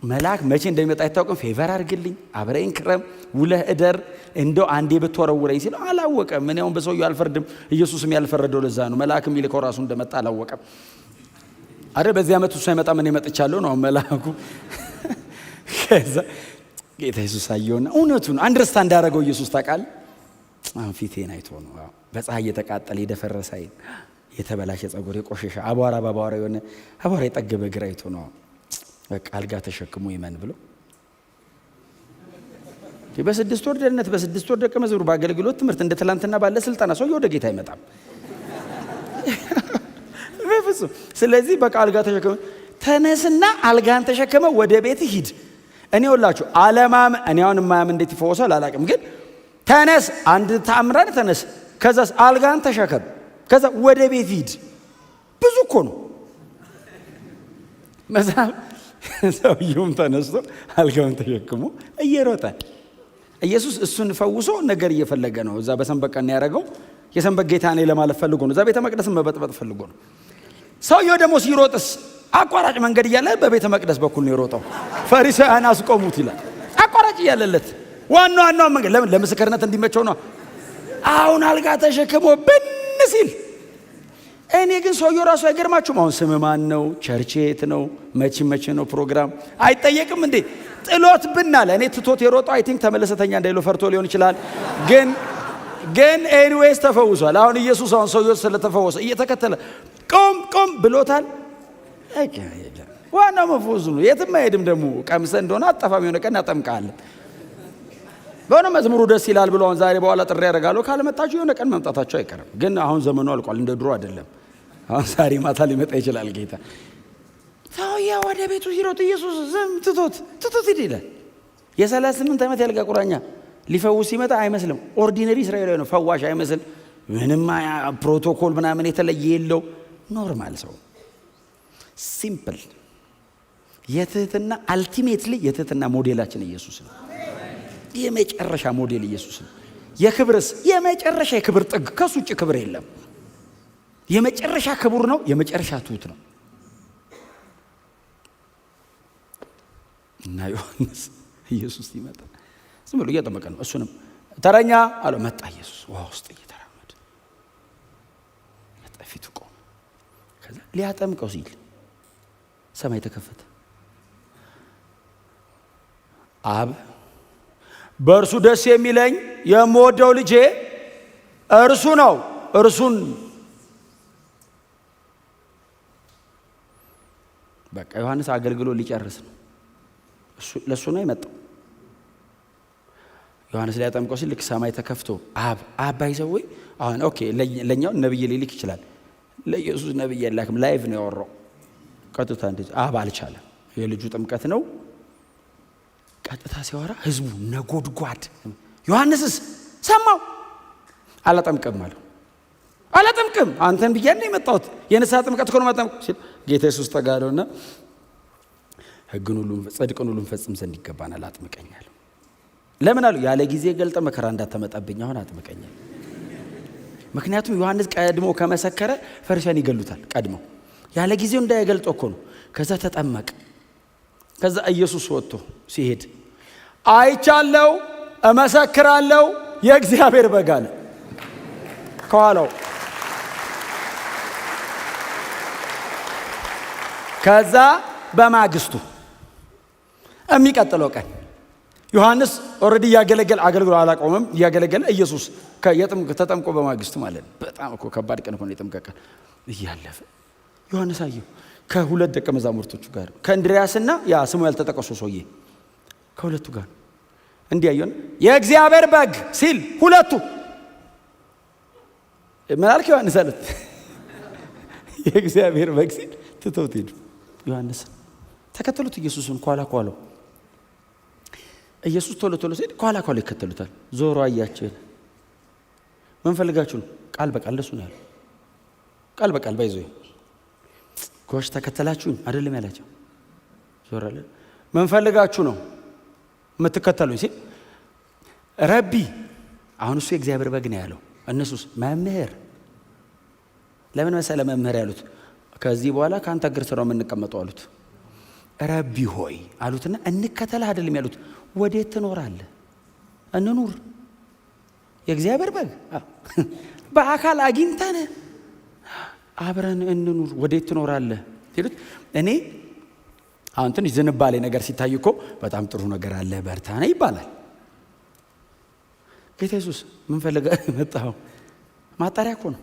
መልአክ መቼ እንደሚመጣ አይታወቅም። ፌቨር አድርግልኝ፣ አብረኝ ክረም፣ ውለህ እደር፣ እንደው አንዴ ብትወረውረኝ ሲል አላወቀም። ምን ያውን በሰውየው አልፈርድም። ኢየሱስም ያልፈረደው ለዛ ነው። መልአክ የሚልከው ራሱ እንደመጣ አላወቀም። አረ በዚህ ዓመት እሱ አይመጣ ምን ይመጥቻለሁ ነው መልአኩ። ከዛ ጌታ ኢየሱስ አየውና እውነቱን አንደርስታንድ አደረገው። ኢየሱስ ታውቃለህ አሁን ፊቴን አይቶ ነው በፀሐይ የተቃጠለ የደፈረሰ አይን የተበላሸ ጸጉር የቆሸሸ አቧራ በአቧራ የሆነ አቧራ የጠገበ እግር አይቶ ነው በቃ አልጋ ተሸክሞ ይመን ብሎ በ6 ወር ደህንነት በ6 ወር ደቀ መዝሙር በአገልግሎት ትምህርት እንደ ትላንትና ባለ ስልጣና ሰውየው ወደ ጌታ አይመጣም በፍጹም። ስለዚህ በቃ አልጋ ተሸክመ ተነስና አልጋን ተሸክመ ወደ ቤት ሂድ። እኔ ወላችሁ አለማም እኔ አሁን ማያም እንዴት ይፈወሳል አላውቅም፣ ግን ተነስ አንድ ተአምራን ተነስ፣ ከዛስ አልጋን ተሸከም፣ ከዛ ወደ ቤት ሂድ። ብዙ እኮ ነው መዛም። ሰውየውም ተነስቶ አልጋውን ተሸክሞ እየሮጠ ኢየሱስ እሱን ፈውሶ ነገር እየፈለገ ነው። እዛ በሰንበት ቀን ያደረገው የሰንበት ጌታ ነኝ ለማለት ፈልጎ ነው። እዛ ቤተ መቅደስን መበጥበጥ ፈልጎ ነው። ሰውየው ደግሞ ሲሮጥስ አቋራጭ መንገድ እያለ በቤተ መቅደስ በኩል ነው የሮጠው። ፈሪሳውያን አስቆሙት ይላል። አቋራጭ እያለለት ዋናው መንገድ ለምን? ለምስክርነት እንዲመቸው ነው። አሁን አልጋ ተሸክሞ ብን ሲል እኔ ግን ሰውየው ራሱ አይገርማችሁም? አሁን ስም ማን ነው? ቸርች የት ነው? መቼ ነው ፕሮግራም አይጠየቅም እንዴ? ጥሎት ብናለ እኔ ትቶት የሮጠው አይ ቲንክ ተመለሰተኛ እንዳይሎ ፈርቶ ሊሆን ይችላል። ግን ኤኒዌይስ ተፈውሷል። አሁን ኢየሱስ አሁን ሰውየው ስለተፈወሰ እየተከተለ ቆም ብሎታል። ዋናው መፈወሱ ነው። የትም አይሄድም። ደግሞ ቀምሰ እንደሆነ አጠፋም የሆነ ቀን አጠምቃለን። በሆነ መዝሙሩ ደስ ይላል ብሎ አሁን ዛሬ በኋላ ጥሪ ያደርጋለሁ ካልመጣችሁ የሆነ ቀን መምጣታቸው አይቀርም። ግን አሁን ዘመኑ አልቋል፣ እንደ ድሮ አይደለም። አሁን ዛሬ ማታ ሊመጣ ይችላል ጌታ። ሰውዬው ወደ ቤቱ ሲሮጥ ኢየሱስ ዝም ትቶት ይላል። የ38 ዓመት ያልጋ ቁራኛ ሊፈውስ ሲመጣ አይመስልም። ኦርዲነሪ እስራኤላዊ ነው፣ ፈዋሽ አይመስል፣ ምንም ፕሮቶኮል ምናምን የተለየ የለው፣ ኖርማል ሰው ሲምፕል። የትህትና አልቲሜትሊ የትህትና ሞዴላችን ኢየሱስ ነው። የመጨረሻ ሞዴል ኢየሱስ ነው። የክብርስ የመጨረሻ የክብር ጥግ፣ ከሱ ውጭ ክብር የለም። የመጨረሻ ክቡር ነው፣ የመጨረሻ ትሁት ነው። እና ዮሐንስ ኢየሱስ ይመጣ ዝም ብሎ እየጠመቀ ነው። እሱንም ተረኛ አለው። መጣ ኢየሱስ ውሃ ውስጥ እየተራመደ መጣ፣ ፊቱ ቆመ። ከዛ ሊያጠምቀው ሲል ሰማይ ተከፈተ። አብ በእርሱ ደስ የሚለኝ የምወደው ልጄ እርሱ ነው፣ እርሱን በቃ ዮሐንስ አገልግሎ ሊጨርስ ነው። ለሱ ነው የመጣው። ዮሐንስ ሊያጠምቀው ሲል ልክ ሰማይ ተከፍቶ አብ ባይዘው አሁን ኦኬ ለኛው ነብይ ሊልክ ይችላል። ለኢየሱስ ነብይ የላክም። ላይቭ ነው ያወራው። ቀጥታ እንደዚህ አብ አልቻለም። የልጁ ጥምቀት ነው። ቀጥታ ሲያወራ ህዝቡ ነጎድጓድ። ዮሐንስስ ሰማው። አላጠምቅም አለው። አላጠምቅም አንተን ብያለሁ የመጣሁት የንስሐ ጥምቀት እኮ ነው ማጠምቅ ሲል ጌታ ኢየሱስ ተጋደውና ሕግን ሁሉ ጽድቅን ሁሉ ፈጽም ዘንድ ይገባናል አጥምቀኛል። ለምን አለው? ያለ ጊዜ ገልጠ መከራ እንዳታመጣብኝ አሁን አጥምቀኛል። ምክንያቱም ዮሐንስ ቀድሞ ከመሰከረ ፈሪሳውያን ይገሉታል። ቀድሞ ያለ ጊዜው እንዳይገልጦ እኮ ነው። ከዛ ተጠመቀ። ከዛ ኢየሱስ ወጥቶ ሲሄድ አይቻለው፣ እመሰክራለሁ የእግዚአብሔር በግ አለ ከኋላው። ከዛ በማግስቱ የሚቀጥለው ቀን ዮሐንስ ኦልሬዲ እያገለገለ አገልግሎ አላቆመም። እያገለገለ ኢየሱስ ተጠምቆ በማግስቱ ማለት በጣም እኮ ከባድ ቀን ሆነ። የጥምቀት ቀን እያለፈ ዮሐንስ አየው ከሁለት ደቀ መዛሙርቶቹ ጋር ከእንድሪያስና ያ ስሙ ያልተጠቀሰው ሰውዬ ከሁለቱ ጋር እንዲያየው የእግዚአብሔር በግ ሲል ሁለቱ ምን አልክ ዮሐንስ አሉት። የእግዚአብሔር በግ ሲል ትተውት ሄዱ። ዮሐንስ ተከተሉት ኢየሱስን ኋላው። ኢየሱስ ቶሎ ሲሄድ ኋላ ይከተሉታል። ዞሮ አያቸው። ምን ፈልጋችሁ ነው? ቃል በቃል እንደሱ ነው ያለው። ቃል በቃል ባይዞ ጎሽ ተከተላችሁኝ አይደለም ያላቸው። ዞራለ ምን ፈልጋችሁ ነው የምትከተሉኝ ሲል ረቢ፣ አሁን እሱ የእግዚአብሔር በግ ነው ያለው። እነሱስ መምህር። ለምን መሰለ መምህር ያሉት? ከዚህ በኋላ ከአንተ እግር ስር ነው የምንቀመጠው አሉት። ረቢ ሆይ አሉትና እንከተልህ አይደለም ያሉት። ወዴት ትኖራለህ? እንኑር። የእግዚአብሔር በግ በአካል አግኝተን አብረን እንኑር። ወዴት ትኖራለህ ሲሉት እኔ አሁን ትንሽ ዝንባሌ ነገር ሲታይ እኮ በጣም ጥሩ ነገር አለ በርታ ነው ይባላል። ጌታ ኢየሱስ ምን ፈልጋ መጣው? ማጣሪያ እኮ ነው።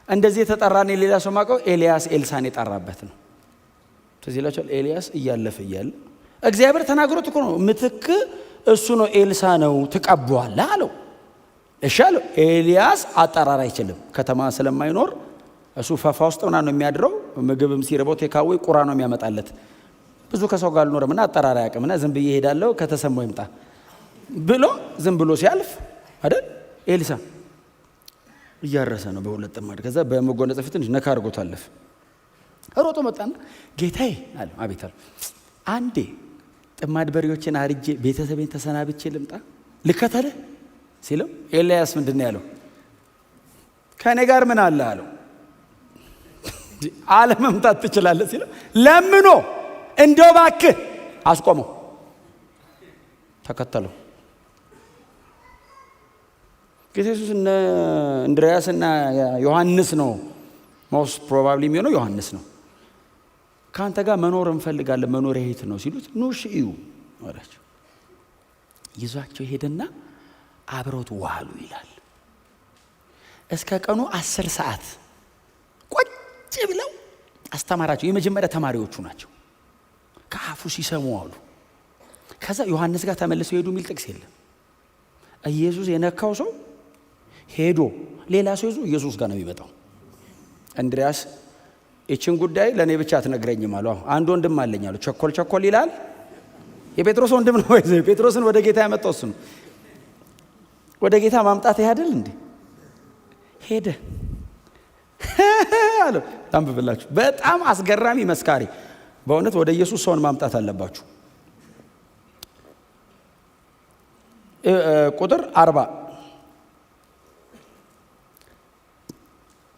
እንደዚህ የተጠራን የሌላ ሰው ማቀው ኤልያስ ኤልሳን የጠራበት ነው። ስለዚህ ይላችኋል ኤልያስ እያለፈ እያለ እግዚአብሔር ተናግሮት እኮ ነው ምትክ እሱ ነው ኤልሳ ነው ትቀበዋለህ አለው። እሺ አለው። ኤልያስ አጠራር አይችልም ከተማ ስለማይኖር እሱ ፈፋ ውስጥ ምናምን ነው የሚያድረው። ምግብም ሲርበው ቴካዌ ቁራ ነው የሚያመጣለት። ብዙ ከሰው ጋር አልኖርምና አጠራር አያውቅምና ዝም ብዬ እሄዳለሁ ከተሰማው ይምጣ ብሎ ዝም ብሎ ሲያልፍ አይደል ኤልሳ እያረሰ ነው በሁለት ጥማድ። ከዛ በመጎናጸፊያ ፊት ትንሽ ነካ አድርጎት አለፈ። ሮጦ መጣና ጌታዬ አለ። አቤት አለ። አንዴ ጥማድ በሬዎችን አርጄ ቤተሰቤን ተሰናብቼ ልምጣ ልከተልህ ሲለው ኤልያስ ምንድነው ያለው? ከኔ ጋር ምን አለ አለው። አለመምጣት ትችላለህ ሲለው ለምኖ እንደው እባክህ አስቆመው። ተከተለው። ጌታ ኢየሱስ እነ እንድርያስና ዮሐንስ ነው ሞስት ፕሮባብሊ የሚሆነው ዮሐንስ ነው። ካንተ ጋር መኖር እንፈልጋለን መኖሪያ የት ነው ሲሉት ኑ እዩ አላቸው። ይዟቸው ሄደና አብረውት ዋሉ ይላል። እስከ ቀኑ 10 ሰዓት ቁጭ ብለው አስተማራቸው። የመጀመሪያ ተማሪዎቹ ናቸው። ከአፉ ሲሰሙ አሉ። ከዛ ዮሐንስ ጋር ተመልሰው ሄዱ የሚል ጥቅስ የለም። ኢየሱስ የነካው ሰው ሄዶ ሌላ ሰው ይዞ ኢየሱስ ጋር ነው የሚመጣው። እንድርያስ እቺን ጉዳይ ለኔ ብቻ አትነግረኝም አለው። አንድ ወንድም አለኝ አለው። ቸኮል ቸኮል ይላል። የጴጥሮስ ወንድም ነው። ጴጥሮስን ወደ ጌታ ያመጣው እሱ ነው። ወደ ጌታ ማምጣት ያደል እንዴ? ሄደ አለው። ታንብብላችሁ። በጣም አስገራሚ መስካሪ። በእውነት ወደ ኢየሱስ ሰውን ማምጣት አለባችሁ።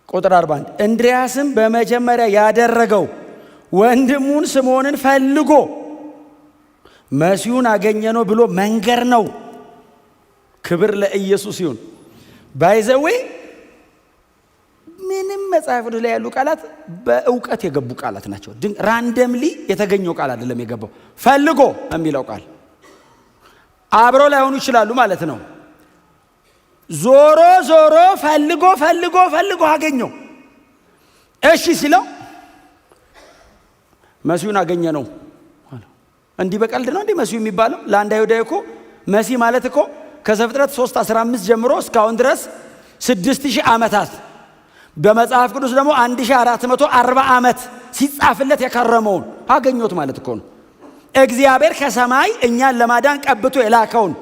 ቁጥር 41 እንድርያስም በመጀመሪያ ያደረገው ወንድሙን ስምዖንን ፈልጎ መሲሁን አገኘነው ብሎ መንገር ነው። ክብር ለኢየሱስ ይሁን። ባይዘዌ ምንም መጽሐፍ ላይ ያሉ ቃላት በእውቀት የገቡ ቃላት ናቸው። ራንደምሊ የተገኘው ቃል አይደለም የገባው። ፈልጎ የሚለው ቃል አብረው ላይሆኑ ይችላሉ ማለት ነው። ዞሮ ዞሮ ፈልጎ አገኘው። እሺ ሲለው መሲሁን አገኘነው። እንዲህ በቀልድ ነው እንዴ መሲሁ የሚባለው? ለአንድ አይሁዳዊ እኮ መሲህ ማለት እኮ ከዘፍጥረት 3:15 ጀምሮ እስካሁን ድረስ 6000 ዓመታት በመጽሐፍ ቅዱስ ደግሞ 1440 ዓመት ሲጻፍለት የከረመውን አገኘሁት ማለት እኮ ነው። እግዚአብሔር ከሰማይ እኛን ለማዳን ቀብቶ የላከውን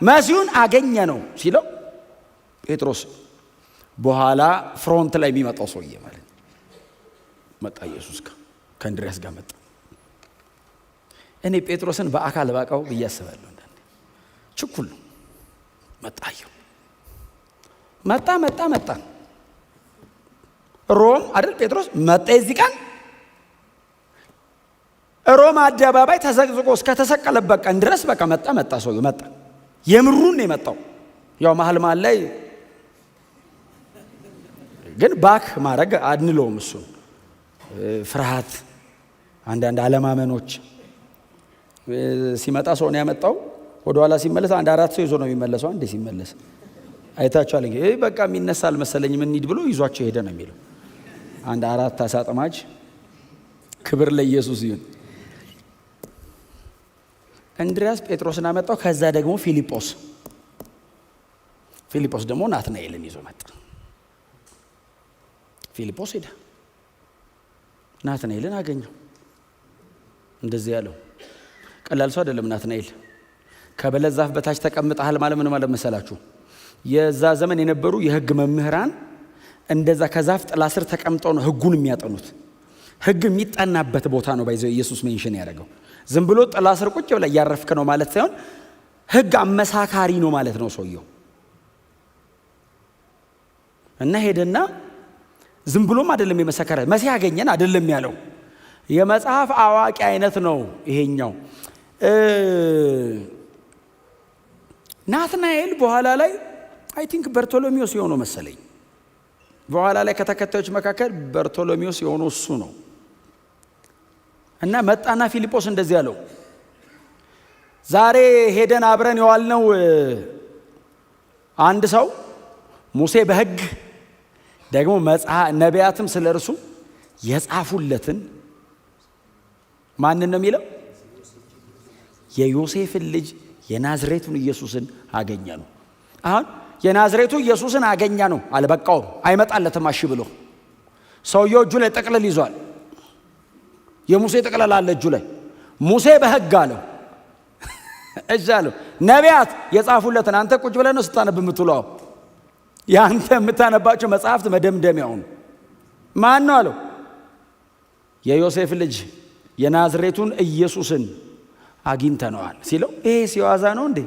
መሲሁን አገኘ ነው ሲለው ጴጥሮስ በኋላ ፍሮንት ላይ የሚመጣው ሰውዬ ማለት መጣ። ኢየሱስ ከእንድርያስ ጋር መጣ። እኔ ጴጥሮስን በአካል ባቀው ብያስባለሁ። አንዳንዴ ችኩል ነው። መጣየው መጣ ሮም አይደል ጴጥሮስ መጣ። እዚህ ቀን ሮም አደባባይ ተዘቅዝቆ እስከ ተሰቀለበት ቀን ድረስ በቃ መጣ ሰውዬው መጣ። የምሩን ነው የመጣው። ያው መሀል ላይ ግን ባክ ማድረግ አድንለውም። እሱን ፍርሃት፣ አንዳንድ አለማመኖች ሲመጣ ሰው ነው ያመጣው። ወደኋላ ሲመለስ 1-4 ሰው ይዞ ነው የሚመለሰው። አንዴ ሲመለስ አይታችኋል። እንግዲህ በቃ የሚነሳ አልመሰለኝም እንሂድ ብሎ ይዟቸው ሄደ ነው የሚለው። 1-4 አሳጥማጅ። ክብር ለኢየሱስ ይሁን። እንድርያስ ጴጥሮስን አመጣው። ከዛ ደግሞ ፊልጶስ ደግሞ ናትናኤልን ይዞ መጣ። ፊልጶስ ሄደ፣ ናትናኤልን አገኘው። እንደዚህ ያለው ቀላል ሰው አይደለም ናትናኤል። ከበለስ ዛፍ በታች ተቀምጠሃል ማለት ምን ማለት መሰላችሁ? የዛ ዘመን የነበሩ የሕግ መምህራን እንደዛ ከዛፍ ጥላ ስር ተቀምጠው ነው ሕጉን የሚያጠኑት። ሕግ የሚጠናበት ቦታ ነው ባይዘው ኢየሱስ ሜንሽን ያደረገው። ዝም ብሎ ጥላ ስር ቁጭ ብለህ እያረፍክ ነው ማለት ሳይሆን ሕግ አመሳካሪ ነው ማለት ነው ሰውየው። እና ሄደና ዝም ብሎም አይደለም የመሰከረ መሲህ አገኘን አይደለም ያለው፣ የመጽሐፍ አዋቂ አይነት ነው ይሄኛው። ናትናኤል በኋላ ላይ አይ ቲንክ በርቶሎሜዎስ የሆነው መሰለኝ። በኋላ ላይ ከተከታዮች መካከል በርቶሎሜዎስ የሆነው እሱ ነው። እና መጣና ፊልጶስ እንደዚህ ያለው፣ ዛሬ ሄደን አብረን የዋልነው አንድ ሰው ሙሴ በሕግ ደግሞ ነቢያትም ስለ እርሱ የጻፉለትን ማንን ነው የሚለው? የዮሴፍን ልጅ የናዝሬቱን ኢየሱስን አገኘ ነው። አሁን የናዝሬቱ ኢየሱስን አገኘ ነው አልበቃውም፣ አይመጣለትም አሺ ብሎ። ሰውየው እጁ ላይ ጥቅልል ይዟል። የሙሴ ጥቅልል አለ እጁ ላይ። ሙሴ በሕግ አለው እዛ አለው ነቢያት የጻፉለትን አንተ ቁጭ ብለህ ነው ስታነብ የምትውለው። ያንተ የምታነባቸው መጽሐፍት መደምደሚያው ነው። ማን ነው አለው? የዮሴፍ ልጅ የናዝሬቱን ኢየሱስን አግኝተነዋል ሲለው፣ ይሄ ሲዋዛ ነው እንዴ?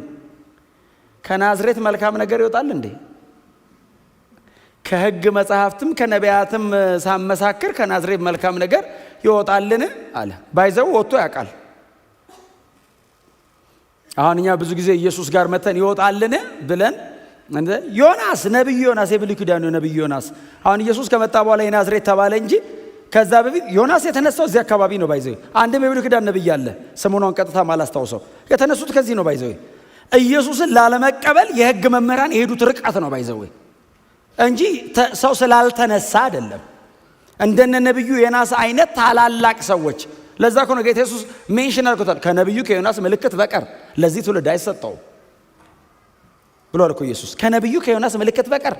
ከናዝሬት መልካም ነገር ይወጣል እንዴ? ከሕግ መጽሐፍትም ከነቢያትም ሳመሳክር ከናዝሬት መልካም ነገር ይወጣልን አለ። ባይዘው ወጥቶ ያውቃል። አሁን እኛ ብዙ ጊዜ ኢየሱስ ጋር መተን ይወጣልን ብለን ዮናስ ነብዩ ዮናስ የብሉይ ኪዳኑ ነብዩ ዮናስ አሁን ኢየሱስ ከመጣ በኋላ የናዝሬት ተባለ እንጂ ከዛ በፊት ዮናስ የተነሳው እዚህ አካባቢ ነው። ባይዘው አንድም የብሉይ ኪዳን ነብይ አለ ስሙን ቀጥታ ማላስታውሰው የተነሱት ከዚህ ነው። ባይዘው ኢየሱስን ላለመቀበል የሕግ መምህራን የሄዱት ርቀት ነው ባይዘው እንጂ ሰው ስላልተነሳ አይደለም። እንደነ ነብዩ ዮናስ አይነት ታላላቅ ሰዎች ለዛ እኮ ነው ጌታ ኢየሱስ ሜንሽን አድርጎታል። ከነብዩ ከዮናስ ምልክት በቀር ለዚህ ትውልድ አይሰጠውም ብሏል እኮ ኢየሱስ። ከነብዩ ከዮናስ ምልክት በቀር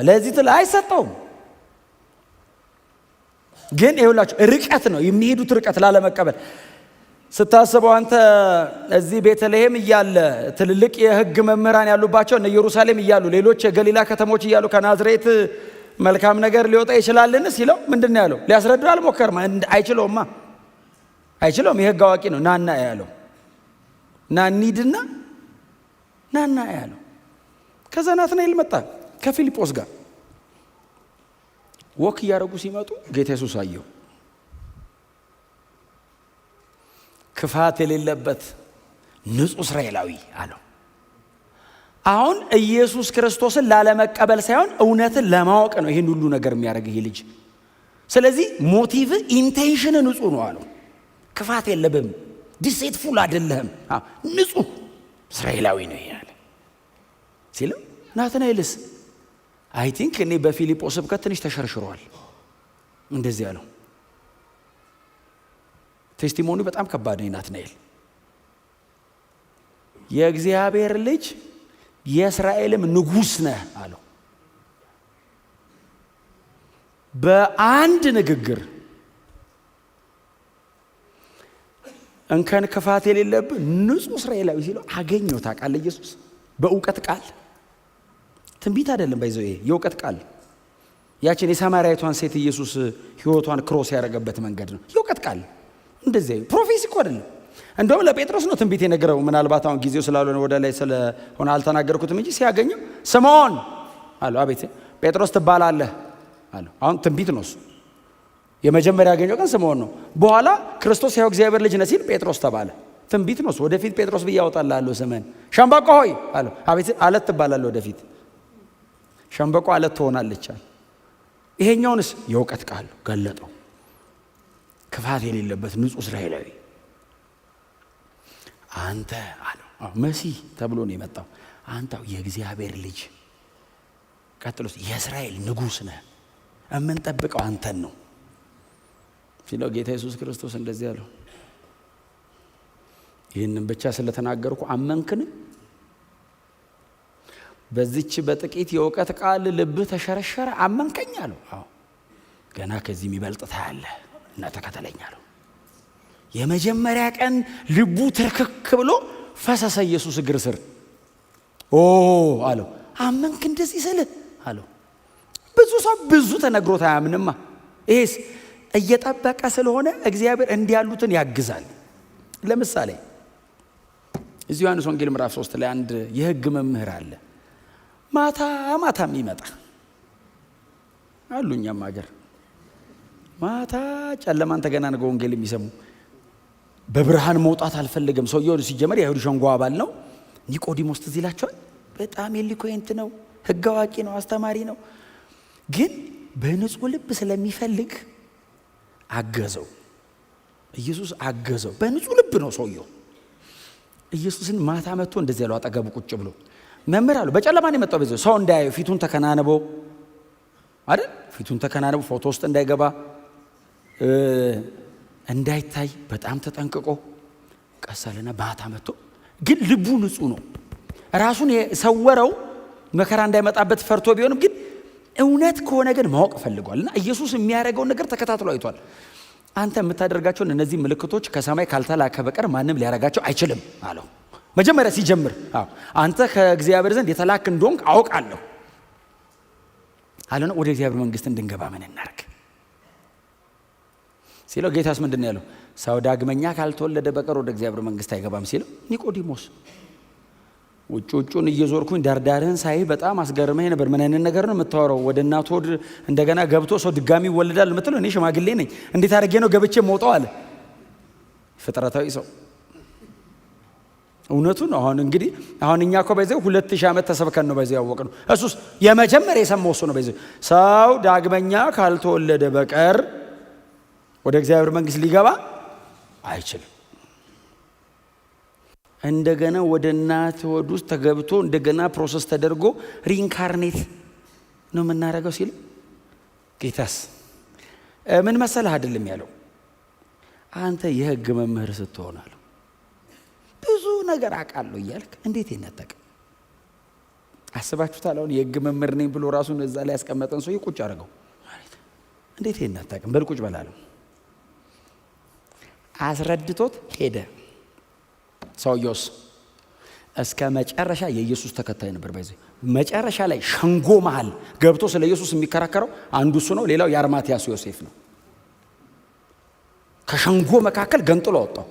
ለዚህ ትውልድ አይሰጠውም። ግን ይኸውላችሁ ርቀት ነው የሚሄዱት፣ ርቀት ላለመቀበል ስታስበው አንተ እዚህ ቤተልሔም እያለ ትልልቅ የሕግ መምህራን ያሉባቸው እነ ኢየሩሳሌም እያሉ ሌሎች የገሊላ ከተሞች እያሉ ከናዝሬት መልካም ነገር ሊወጣ ይችላልን ሲለው ምንድን ነው ያለው? ሊያስረዳው አልሞከርም። አይችለውማ፣ አይችለውም። የሕግ አዋቂ ነው። ናና ያለው ና እንሂድና ናና ያለው። ከዛ ናትናኤል መጣ ከፊልጶስ ጋር ወክ እያደረጉ ሲመጡ ጌታ ኢየሱስ አየው። ክፋት የሌለበት ንጹሕ እስራኤላዊ አለው። አሁን ኢየሱስ ክርስቶስን ላለመቀበል ሳይሆን እውነትን ለማወቅ ነው ይህን ሁሉ ነገር የሚያደርግ ይህ ልጅ። ስለዚህ ሞቲቭ ኢንቴንሽን ንጹሕ ነው አለው። ክፋት የለብህም፣ ዲሴትፉል አይደለህም፣ ንጹሕ እስራኤላዊ ነው ያለ ሲለው ናትናኤልስ አይ ቲንክ እኔ በፊልጶስ ስብከት ትንሽ ተሸርሽሯል እንደዚህ ያለው። ቴስቲሞኒ በጣም ከባድ ነው። ናትናኤል የእግዚአብሔር ልጅ የእስራኤልም ንጉሥ ነህ አለው። በአንድ ንግግር እንከን ክፋት የሌለብህ ንጹሕ እስራኤላዊ ሲለው አገኘው። ታውቃለህ ኢየሱስ በእውቀት ቃል ትንቢት አይደለም ባይዘው ይሄ የእውቀት ቃል። ያችን የሳማርያዊቷን ሴት ኢየሱስ ሕይወቷን ክሮስ ያደረገበት መንገድ ነው የእውቀት ቃል። እንደዚህ ፕሮፌሲ እኮ አይደለም። እንደውም ለጴጥሮስ ነው ትንቢት የነገረው። ምናልባት አሁን ጊዜው ስላልሆነ ወደ ላይ ስለሆነ አልተናገርኩትም እንጂ ሲያገኘው ስምዖን አለው። አቤት ጴጥሮስ ትባላለህ አለው። አሁን ትንቢት ነው እሱ። የመጀመሪያ ያገኘው ቀን ስምዖን ነው። በኋላ ክርስቶስ ያው እግዚአብሔር ልጅ ነህ ሲል ጴጥሮስ ተባለ። ትንቢት ነው እሱ። ወደፊት ጴጥሮስ ብዬ አወጣልሃለሁ ስምህን። ሸምበቆ ሆይ አለው። አቤት አለት ትባላለህ ወደፊት። ሸምበቆ አለት ትሆናለች አለ። ይሄኛውንስ የእውቀት ቃል ገለጠው። ክፋት የሌለበት ንጹሕ እስራኤላዊ አንተ አለው። መሲህ ተብሎ ነው የመጣው። አንተ የእግዚአብሔር ልጅ፣ ቀጥሎስ የእስራኤል ንጉሥ ነህ፣ የምንጠብቀው አንተን ነው ሲለው ጌታ ኢየሱስ ክርስቶስ እንደዚህ አለው። ይህንን ብቻ ስለተናገርኩ አመንክን? በዚች በጥቂት የእውቀት ቃል ልብህ ተሸረሸረ አመንከኝ አለው። አዎ ገና ከዚህ የሚበልጥ ታያለህ እና ተከተለኝ አለው። የመጀመሪያ ቀን ልቡ ትርክክ ብሎ ፈሰሰ ኢየሱስ እግር ስር። አለው። አመንክ እንደዚህ ስል አለው። ብዙ ሰው ብዙ ተነግሮት አያምንማ። ይሄስ እየጠበቀ ስለሆነ እግዚአብሔር እንዲህ ያሉትን ያግዛል። ለምሳሌ እዚህ ዮሐንስ ወንጌል ምዕራፍ 3 ላይ አንድ የሕግ መምህር አለ። ማታ የሚመጣ አሉ። እኛም ሀገር ማታ ጨለማን ተገናንገው ወንጌል የሚሰሙ በብርሃን መውጣት አልፈልግም። ሰውየው ሲጀመር የአይሁድ ሸንጎ አባል ነው። ኒቆዲሞስ ትዝ ይላችኋል። በጣም ኤሎኩዌንት ነው፣ ሕግ አዋቂ ነው፣ አስተማሪ ነው። ግን በንጹህ ልብ ስለሚፈልግ አገዘው። ኢየሱስ አገዘው። በንጹህ ልብ ነው ሰውየው። ኢየሱስን ማታ መጥቶ እንደዚህ ያለው አጠገቡ ቁጭ ብሎ መምህር አለው። በጨለማ ነው የመጣው። በዚህ ሰው እንዳያየው ፊቱን ተከናንቦ አይደል? ፊቱን ተከናንቦ ፎቶ ውስጥ እንዳይገባ እንዳይታይ በጣም ተጠንቅቆ ቀሳለና ማታ መጥቶ ግን ልቡ ንጹህ ነው። ራሱን የሰወረው መከራ እንዳይመጣበት ፈርቶ ቢሆንም ግን እውነት ከሆነ ግን ማወቅ ፈልጓልና ኢየሱስ የሚያደርገውን ነገር ተከታትሎ አይቷል። አንተ የምታደርጋቸውን እነዚህ ምልክቶች ከሰማይ ካልተላከ በቀር ማንም ሊያደርጋቸው አይችልም አለው። መጀመሪያ ሲጀምር አንተ ከእግዚአብሔር ዘንድ የተላክ እንደሆንክ አውቃለሁ አለና ወደ እግዚአብሔር መንግስት እንድንገባ ምን እናርግ ሲለው፣ ጌታስ ምንድን ነው ያለው? ሰው ዳግመኛ ካልተወለደ በቀር ወደ እግዚአብሔር መንግስት አይገባም ሲለው፣ ኒቆዲሞስ ውጭውን እየዞርኩኝ ዳርዳርህን ሳይ በጣም አስገርመኝ ነበር። ምን አይነት ነገር ነው የምታወራው? ወደ እናቱ ሆድ እንደገና ገብቶ ሰው ድጋሚ ይወለዳል የምትለው? እኔ ሽማግሌ ነኝ፣ እንዴት አድርጌ ነው ገብቼ መውጣው አለ። ፍጥረታዊ ሰው እውነቱን ነው። አሁን እኛ እኮ በዚህ 2000 ዓመት ተሰብከን ነው በዚህ ያወቅነው። እሱስ የመጀመሪያ የሰማው እሱ ነው። በዚህ ሰው ዳግመኛ ካልተወለደ በቀር ወደ እግዚአብሔር መንግስት ሊገባ አይችልም። እንደገና ወደ እናት ሆድ ውስጥ ተገብቶ እንደገና ፕሮሰስ ተደርጎ ሪኢንካርኔት ነው የምናደርገው ሲል፣ ጌታስ ምን መሰለህ አይደለም ያለው፣ አንተ የሕግ መምህር ስትሆን አለው ብዙ ነገር አውቃለሁ እያልክ እንዴት ይነጠቅ? አስባችሁታል? አሁን የሕግ መምህር ነኝ ብሎ ራሱን እዛ ላይ ያስቀመጠን ሰው ቁጭ አድርገው እንዴት ይነጠቅም? በል ቁጭ በላለው አስረድቶት ሄደ። ሰውየውስ እስከ መጨረሻ የኢየሱስ ተከታይ ነበር። በዚህ መጨረሻ ላይ ሸንጎ መሃል ገብቶ ስለ ኢየሱስ የሚከራከረው አንዱ እሱ ነው። ሌላው የአርማትያስ ዮሴፍ ነው። ከሸንጎ መካከል ገንጥሎ ወጣው።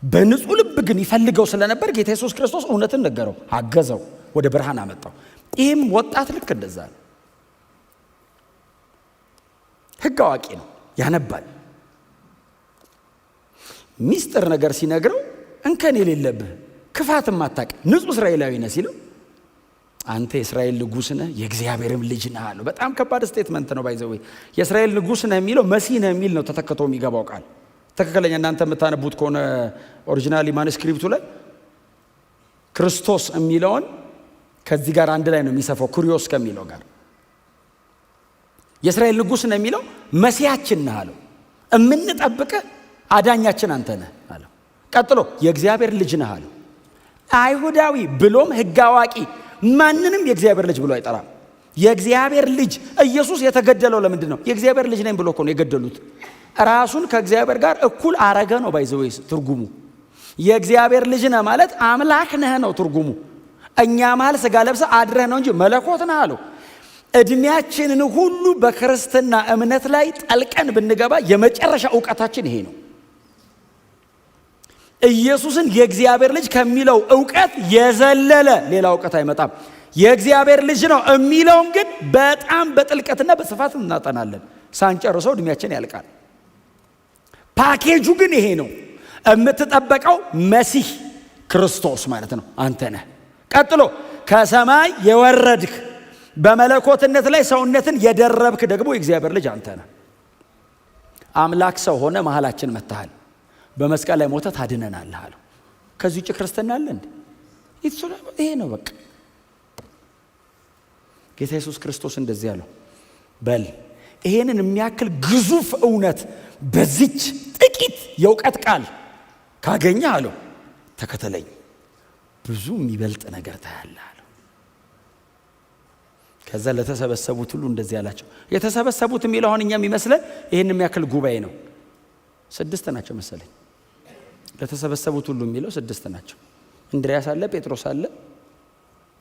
በንጹህ ልብ ግን ይፈልገው ስለነበር ጌታ ኢየሱስ ክርስቶስ እውነትን ነገረው፣ አገዘው፣ ወደ ብርሃን አመጣው። ይህም ወጣት ልክ እንደዛ ነው። ሕግ አዋቂ ነው፣ ያነባል። ሚስጥር ነገር ሲነግረው እንከን የሌለብህ ክፋትም አታውቅ ንጹህ እስራኤላዊ ነህ ሲለው፣ አንተ የእስራኤል ንጉሥ ነህ የእግዚአብሔርም ልጅ ነህ አለው። በጣም ከባድ ስቴትመንት ነው። ባይዘው የእስራኤል ንጉሥ ነህ የሚለው መሲህ ነህ የሚል ነው ተተክቶ የሚገባው ቃል። ትክክለኛ እናንተ የምታነቡት ከሆነ ኦሪጂናሊ ማኑስክሪፕቱ ላይ ክርስቶስ የሚለውን ከዚህ ጋር አንድ ላይ ነው የሚሰፋው፣ ኩሪዮስ ከሚለው ጋር። የእስራኤል ንጉሥ ነህ የሚለው መሲያችን ነህ አለው። እምንጠብቅህ አዳኛችን አንተ ነህ አለው። ቀጥሎ የእግዚአብሔር ልጅ ነህ አለው። አይሁዳዊ ብሎም ሕግ አዋቂ ማንንም የእግዚአብሔር ልጅ ብሎ አይጠራም። የእግዚአብሔር ልጅ ኢየሱስ የተገደለው ለምንድን ነው? የእግዚአብሔር ልጅ ነኝ ብሎ እኮ ነው የገደሉት። ራሱን ከእግዚአብሔር ጋር እኩል አረገ ነው ባይዘወይስ ትርጉሙ። የእግዚአብሔር ልጅ ነህ ማለት አምላክ ነህ ነው ትርጉሙ። እኛ መሃል ሥጋ ለብሰህ አድረህ ነው እንጂ መለኮት ነህ አለው። እድሜያችንን ሁሉ በክርስትና እምነት ላይ ጠልቀን ብንገባ የመጨረሻ ዕውቀታችን ይሄ ነው። ኢየሱስን የእግዚአብሔር ልጅ ከሚለው ዕውቀት የዘለለ ሌላ ዕውቀት አይመጣም። የእግዚአብሔር ልጅ ነው የሚለውን ግን በጣም በጥልቀትና በስፋት እናጠናለን። ሳንጨርሰው እድሜያችን ያልቃል። ፓኬጁ ግን ይሄ ነው። የምትጠበቀው መሲህ ክርስቶስ ማለት ነው አንተ ነህ። ቀጥሎ ከሰማይ የወረድክ በመለኮትነት ላይ ሰውነትን የደረብክ ደግሞ የእግዚአብሔር ልጅ አንተ ነህ። አምላክ ሰው ሆነ መሃላችን መጥተሃል። በመስቀል ላይ ሞተ ታድነናለህ አለው። ከዚህ ውጭ ክርስትና አለ እንዴ? ይሄ ነው በቃ። ጌታ ኢየሱስ ክርስቶስ እንደዚህ ያለው፣ በል ይሄንን የሚያክል ግዙፍ እውነት በዚች ጥቂት የእውቀት ቃል ካገኘ አለው ተከተለኝ፣ ብዙ የሚበልጥ ነገር ታያለህ አለው። ከዛ ለተሰበሰቡት ሁሉ እንደዚህ ያላቸው። የተሰበሰቡት የሚለው አሁን እኛ የሚመስለን ይሄን የሚያክል ጉባኤ ነው። 6 ናቸው መሰለኝ። ለተሰበሰቡት ሁሉ የሚለው 6 ናቸው። እንድሪያስ አለ፣ ጴጥሮስ አለ፣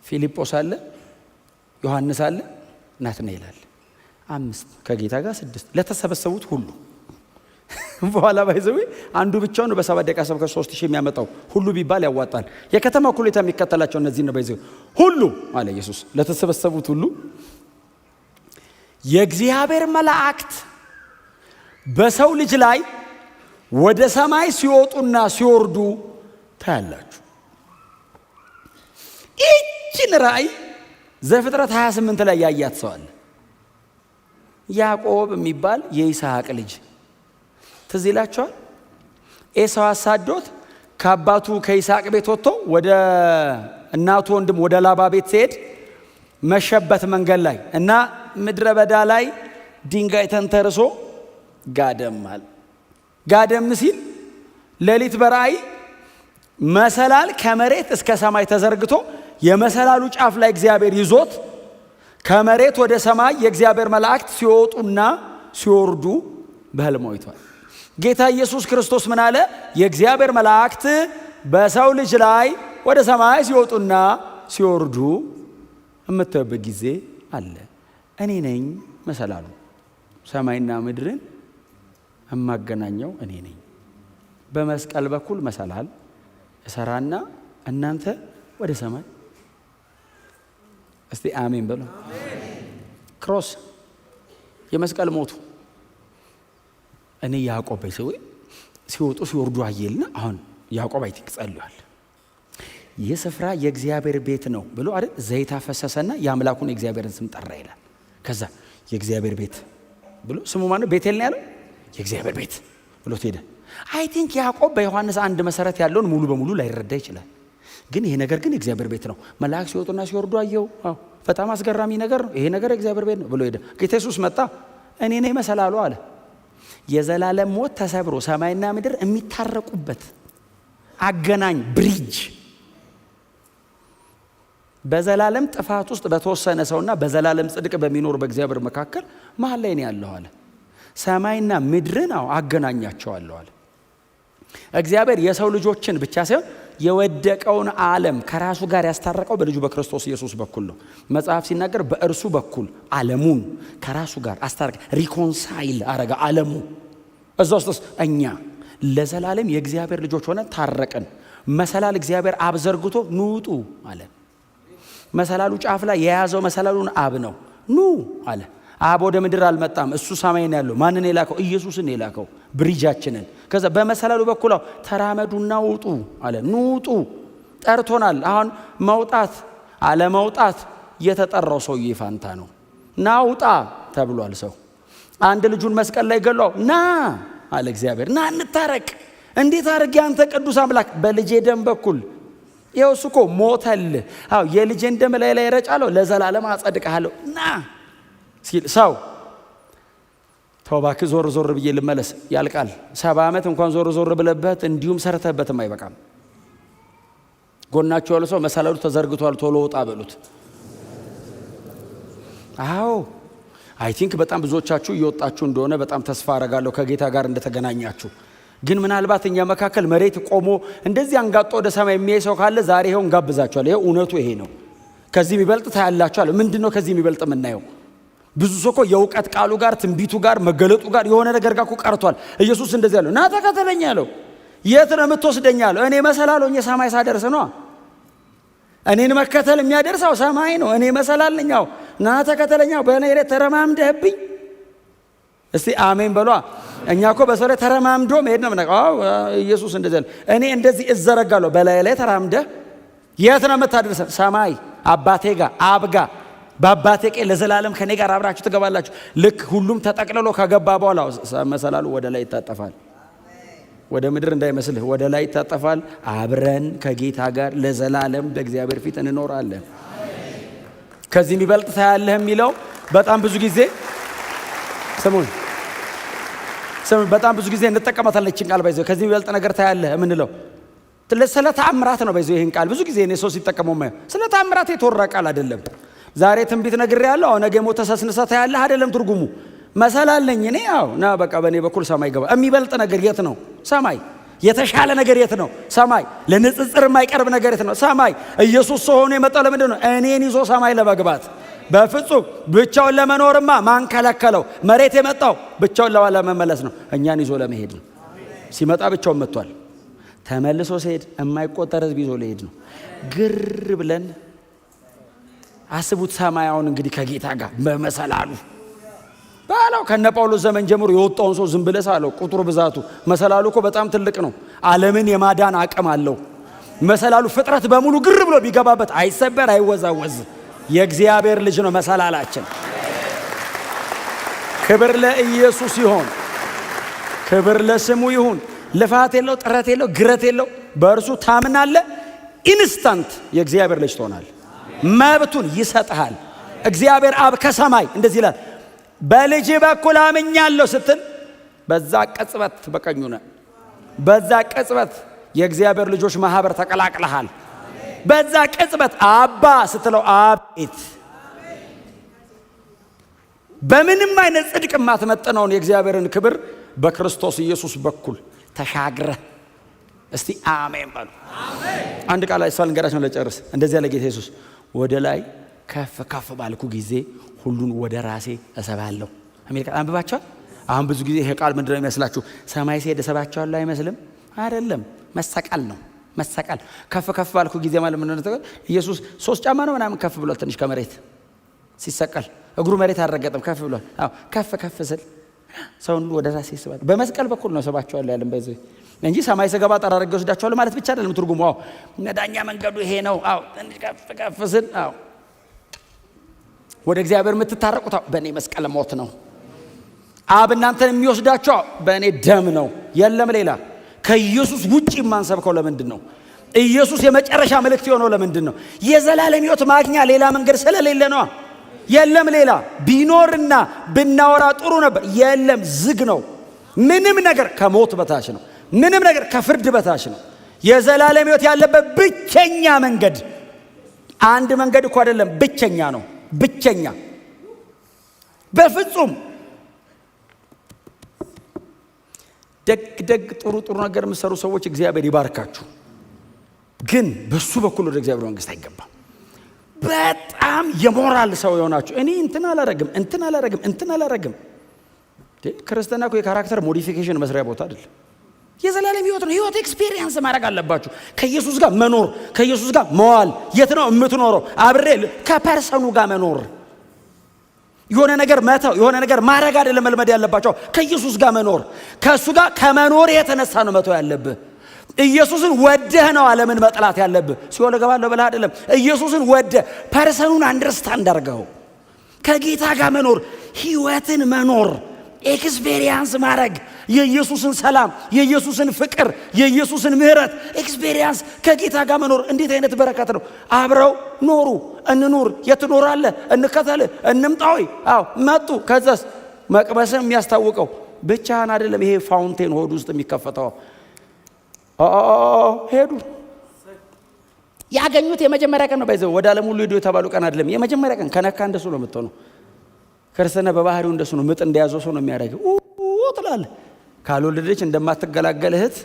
ፊልጶስ አለ፣ ዮሐንስ አለ፣ ናትናኤል አለ። 5 ከጌታ ጋር 6 ለተሰበሰቡት ሁሉ። በኋላ ባይዘው አንዱ ብቻውን በ7 ደቂቃ ሰብከ 3000 የሚያመጣው ሁሉ ቢባል ያዋጣል። የከተማ ኩሌታ የሚከተላቸው እነዚህ ነው። ባይዘው ሁሉ አለ ኢየሱስ ለተሰበሰቡት ሁሉ የእግዚአብሔር መላእክት በሰው ልጅ ላይ ወደ ሰማይ ሲወጡና ሲወርዱ ታያላችሁ። ይህችን ራእይ ዘፍጥረት 28 ላይ ያያት ሰው አለ። ያዕቆብ የሚባል የይስሐቅ ልጅ ትዝ ይላችኋል። ኤሳው አሳዶት ከአባቱ ከይስሐቅ ቤት ወጥቶ ወደ እናቱ ወንድም ወደ ላባ ቤት ሲሄድ መሸበት መንገድ ላይ እና ምድረ በዳ ላይ ድንጋይ ተንተርሶ ጋደማል። ጋደም ሲል ሌሊት በራእይ መሰላል ከመሬት እስከ ሰማይ ተዘርግቶ የመሰላሉ ጫፍ ላይ እግዚአብሔር ይዞት ከመሬት ወደ ሰማይ የእግዚአብሔር መላእክት ሲወጡና ሲወርዱ በሕልም አይቷል። ጌታ ኢየሱስ ክርስቶስ ምን አለ? የእግዚአብሔር መላእክት በሰው ልጅ ላይ ወደ ሰማይ ሲወጡና ሲወርዱ የምታዩበት ጊዜ አለ። እኔ ነኝ መሰላሉ፣ ሰማይና ምድርን እማገናኘው እኔ ነኝ። በመስቀል በኩል መሰላል እሰራና እናንተ ወደ ሰማይ። እስቲ አሜን በሉ። ክሮስ የመስቀል ሞቱ። እኔ ያዕቆብ በይሰው ሲወጡ ሲወርዱ አየልና አሁን ያዕቆብ አይቲክ ጸልሏል። ይህ ስፍራ የእግዚአብሔር ቤት ነው ብሎ አይደል ዘይት አፈሰሰና የአምላኩን የእግዚአብሔርን ስም ጠራ ይላል። ከዛ የእግዚአብሔር ቤት ብሎ ስሙ ማነው? ቤቴል ነው ያለው። የእግዚአብሔር ቤት ብሎ ሄደ። አይ ቲንክ ያዕቆብ በዮሐንስ 1 መሰረት ያለውን ሙሉ በሙሉ ላይረዳ ይችላል። ግን ይሄ ነገር ግን የእግዚአብሔር ቤት ነው። መላእክት ሲወጡና ሲወርዱ አየው። በጣም አስገራሚ ነገር ነው። ይሄ ነገር የእግዚአብሔር ቤት ነው ብሎ ሄደ። ጌታ ኢየሱስ መጣ። እኔ ነኝ መሰላሉ አለ። የዘላለም ሞት ተሰብሮ ሰማይና ምድር የሚታረቁበት አገናኝ ብሪጅ፣ በዘላለም ጥፋት ውስጥ በተወሰነ ሰውና በዘላለም ጽድቅ በሚኖር በእግዚአብሔር መካከል መሀል ላይ ነው ያለው አለ። ሰማይና ምድርን አገናኛቸዋለሁ አለ። እግዚአብሔር የሰው ልጆችን ብቻ ሳይሆን የወደቀውን ዓለም ከራሱ ጋር ያስታረቀው በልጁ በክርስቶስ ኢየሱስ በኩል ነው። መጽሐፍ ሲናገር በእርሱ በኩል ዓለሙን ከራሱ ጋር አስታረቀ፣ ሪኮንሳይል አረጋ ዓለሙ። እዛ ውስጥ እኛ ለዘላለም የእግዚአብሔር ልጆች ሆነ ታረቅን። መሰላል እግዚአብሔር አብ ዘርግቶ ኑጡ አለ። መሰላሉ ጫፍ ላይ የያዘው መሰላሉን አብ ነው። ኑ አለ። አብ ወደ ምድር አልመጣም። እሱ ሰማይን ያለው ማንን የላከው? ኢየሱስን የላከው ብሪጃችንን። ከዛ በመሰላሉ በኩል ተራመዱና ውጡ አለ። ኑጡ ጠርቶናል። አሁን መውጣት አለመውጣት የተጠራው ሰውዬ ፋንታ ነው። ናውጣ ተብሏል። ሰው አንድ ልጁን መስቀል ላይ ገሏው። ና አለ እግዚአብሔር፣ ና እንታረቅ። እንዴት አድርጌ? አንተ ቅዱስ አምላክ በልጄ ደም በኩል ይኸው እሱ እኮ ሞተል። አዎ የልጄን ደም ላይ ረጫለሁ፣ ለዘላለም አጸድቅሃለሁ ና ሲል ሰው ተውባክ ዞር ዞር ብዬ ልመለስ ያልቃል። 70 ዓመት እንኳን ዞር ዞር ብለበት እንዲሁም ሰርተበትም አይበቃም። ጎናቸው ያለው ሰው መሰላሉ ተዘርግቷል ቶሎ ወጣ በሉት። አዎ አይ ቲንክ በጣም ብዙዎቻችሁ እየወጣችሁ እንደሆነ በጣም ተስፋ አረጋለሁ ከጌታ ጋር እንደተገናኛችሁ። ግን ምናልባት እኛ መካከል መሬት ቆሞ እንደዚህ አንጋጦ ወደ ሰማይ የሚያይ ሰው ካለ ዛሬ ይሄው እንጋብዛችኋል። ይሄው እውነቱ ይሄ ነው። ከዚህ የሚበልጥ ታያላችኋል። ምንድነው ከዚህ የሚበልጥ የምናየው? ብዙ ሰው እኮ የእውቀት ቃሉ ጋር ትንቢቱ ጋር መገለጡ ጋር የሆነ ነገር ጋር እኮ ቀርቷል። ኢየሱስ እንደዚህ ያለው ና ተከተለኝ ያለው የት ነው የምትወስደኝ አለው። እኔ መሰላል ሆኜ ሰማይ ሳደርስ ነው። እኔን መከተል የሚያደርሰው ሰማይ ነው። እኔ መሰላል ነኝ። ና ተከተለኝ። በእኔ ላይ ተረማምደህብኝ። እስቲ አሜን በሏ። እኛ እኮ በሰው ላይ ተረማምዶ መሄድ ነው ምናቀው። ኢየሱስ እንደዚህ ያለው እኔ እንደዚህ እዘረጋለሁ በላይ ላይ ተራምደህ የት ነው የምታደርሰን? ሰማይ አባቴ ጋር አብ ጋር በአባቴ ቀኝ ለዘላለም ከኔ ጋር አብራችሁ ትገባላችሁ። ልክ ሁሉም ተጠቅልሎ ከገባ በኋላ መሰላሉ ወደ ላይ ይታጠፋል። ወደ ምድር እንዳይመስልህ ወደ ላይ ይታጠፋል። አብረን ከጌታ ጋር ለዘላለም በእግዚአብሔር ፊት እንኖራለን። ከዚህ የሚበልጥ ታያለህ የሚለው በጣም ብዙ ጊዜ ስሙን በጣም ብዙ ጊዜ እንጠቀማታለን። ይህችን ቃል ባይዘው ከዚህ የሚበልጥ ነገር ታያለህ የምንለው ስለ ተአምራት ነው። ባይዘው ይህን ቃል ብዙ ጊዜ እኔ ሰው ሲጠቀመው ማየው ስለ ተአምራት የተወራ ቃል አይደለም። ዛሬ ትንቢት ነግሬያለሁ፣ ነገ ሞተ ተሰስነሳ ታያለህ አይደለም ትርጉሙ። መሰላል ነኝ እኔ ና በቃ በእኔ በኩል ሰማይ ገባ። የሚበልጥ ነገር የት ነው? ሰማይ። የተሻለ ነገር የት ነው? ሰማይ። ለንጽጽር የማይቀርብ ነገር የት ነው? ሰማይ። ኢየሱስ ሰው ሆኖ የመጣው ለምንድን ነው? እኔን ይዞ ሰማይ ለመግባት። በፍጹም ብቻውን ለመኖርማ ማን ከለከለው? መሬት የመጣው ብቻውን ለመመለስ ነው፣ እኛን ይዞ ለመሄድ ነው። ሲመጣ ብቻውን መጥቷል። ተመልሶ ሲሄድ የማይቆጠር ሕዝብ ይዞ ሊሄድ ነው። ግር ብለን አስቡት። ሰማያውን እንግዲህ ከጌታ ጋር በመሰላሉ ባለው ከነ ጳውሎስ ዘመን ጀምሮ የወጣውን ሰው ዝም ብለህ ሳለው ቁጥሩ ብዛቱ መሰላሉ እኮ በጣም ትልቅ ነው። ዓለምን የማዳን አቅም አለው መሰላሉ። ፍጥረት በሙሉ ግር ብሎ ቢገባበት አይሰበር፣ አይወዛወዝ። የእግዚአብሔር ልጅ ነው መሰላላችን። ክብር ለኢየሱስ ይሁን፣ ክብር ለስሙ ይሁን። ልፋት የለው፣ ጥረት የለው፣ ግረት የለው። በእርሱ ታምናለህ፣ ኢንስታንት የእግዚአብሔር ልጅ ትሆናል። መብቱን ይሰጥሃል። እግዚአብሔር አብ ከሰማይ እንደዚህ ይላል፣ በልጅ በኩል አምኛለሁ ስትል በዛ ቅጽበት በቀኙ ነህ። በዛ ቅጽበት የእግዚአብሔር ልጆች ማህበር ተቀላቅለሃል። በዛ ቅጽበት አባ ስትለው አቤት። በምንም አይነት ጽድቅ የማትመጥነውን የእግዚአብሔርን ክብር በክርስቶስ ኢየሱስ በኩል ተሻግረህ እስቲ አሜን በሉ። አንድ ቃል አይሷል እንገራችሁ ለጨርስ። እንደዚህ ያለ ጌታ ኢየሱስ ወደ ላይ ከፍ ከፍ ባልኩ ጊዜ ሁሉን ወደ ራሴ እሰባለሁ። አሜሪካ አንብባችኋል። አሁን ብዙ ጊዜ ይሄ ቃል ምንድነው የሚመስላችሁ? ሰማይ ሲሄድ እሰባቸዋለሁ አይመስልም? አይደለም፣ መሰቀል ነው። መሰቀል ከፍ ከፍ ባልኩ ጊዜ ማለት ምን ነው? ኢየሱስ 3 ጫማ ነው ምናምን ከፍ ብሏል። ትንሽ ከመሬት ሲሰቀል እግሩ መሬት አልረገጠም፣ ከፍ ብሏል። አዎ ከፍ ከፍ ስል ሰውን ወደ ራሴ እሰባለሁ። በመስቀል በኩል ነው እሰባቸዋለሁ ያለን በዚህ እንጂ ሰማይ ስገባ ጠራርጌ ወስዳቸዋለሁ ማለት ብቻ አይደለም ትርጉሙ። አዎ መዳኛ መንገዱ ይሄ ነው። አዎ ትንሽ ከፍ ከፍ ስል አዎ ወደ እግዚአብሔር የምትታረቁት በእኔ መስቀል ሞት ነው። አብ እናንተን የሚወስዳቸው በእኔ ደም ነው። የለም ሌላ። ከኢየሱስ ውጪ የማንሰብከው ለምንድን ነው? ኢየሱስ የመጨረሻ መልእክት የሆነው ለምንድን ነው? የዘላለም ሕይወት ማግኛ ሌላ መንገድ ስለሌለ ነው። የለም ሌላ። ቢኖርና ብናወራ ጥሩ ነበር። የለም፣ ዝግ ነው። ምንም ነገር ከሞት በታች ነው። ምንም ነገር ከፍርድ በታች ነው። የዘላለም ሕይወት ያለበት ብቸኛ መንገድ፣ አንድ መንገድ እኮ አይደለም፣ ብቸኛ ነው። ብቸኛ በፍጹም ደግ ጥሩ ነገር የምትሰሩ ሰዎች እግዚአብሔር ይባርካችሁ። ግን በሱ በኩል ወደ እግዚአብሔር መንግስት አይገባም። በጣም የሞራል ሰው የሆናችሁ እኔ እንትን አላረግም። ክርስትና እኮ የካራክተር ሞዲፊኬሽን መስሪያ ቦታ አይደለም። የዘላለም ሕይወት ነው። ሕይወት ኤክስፒሪየንስ ማድረግ አለባችሁ። ከኢየሱስ ጋር መኖር፣ ከኢየሱስ ጋር መዋል። የት ነው የምትኖረው? አብሬ ከፐርሰኑ ጋር መኖር። የሆነ ነገር መተው፣ የሆነ ነገር ማድረግ አይደለም መልመድ ያለባቸው። ከኢየሱስ ጋር መኖር። ከእሱ ጋር ከመኖር የተነሳ ነው መተው ያለብህ። ኢየሱስን ወደህ ነው ዓለምን መጥላት ያለብህ። ሲኦል እገባለሁ ብለህ አይደለም። ኢየሱስን ወደህ ፐርሰኑን አንደርስታንድ አድርገው ከጌታ ጋር መኖር፣ ሕይወትን መኖር፣ ኤክስፔሪየንስ ማድረግ፣ የኢየሱስን ሰላም፣ የኢየሱስን ፍቅር፣ የኢየሱስን ምሕረት ኤክስፔሪየንስ ከጌታ ጋር መኖር እንዴት አይነት በረከት ነው! አብረው ኖሩ። እንኑር። የት ትኖራለህ? እንከተል፣ እንምጣዊ። አዎ መጡ። ከዛስ መቅበስም የሚያስታውቀው ብቻህን አይደለም። ይሄ ፋውንቴን ሆድ ውስጥ የሚከፈተው ሄዱ። ያገኙት የመጀመሪያ ቀን ነው። ባይዘው ወደ ዓለም ሁሉ ሄዱ የተባሉ ቀን አይደለም። የመጀመሪያ ቀን ከነካ እንደሱ ነው የምትሆነው። ክርስትና በባህሪው እንደሱ ነው። ምጥ እንደያዘው ሰው ነው የሚያደርገው። ትላለህ። ካልወለደች እንደማትገላገል እህት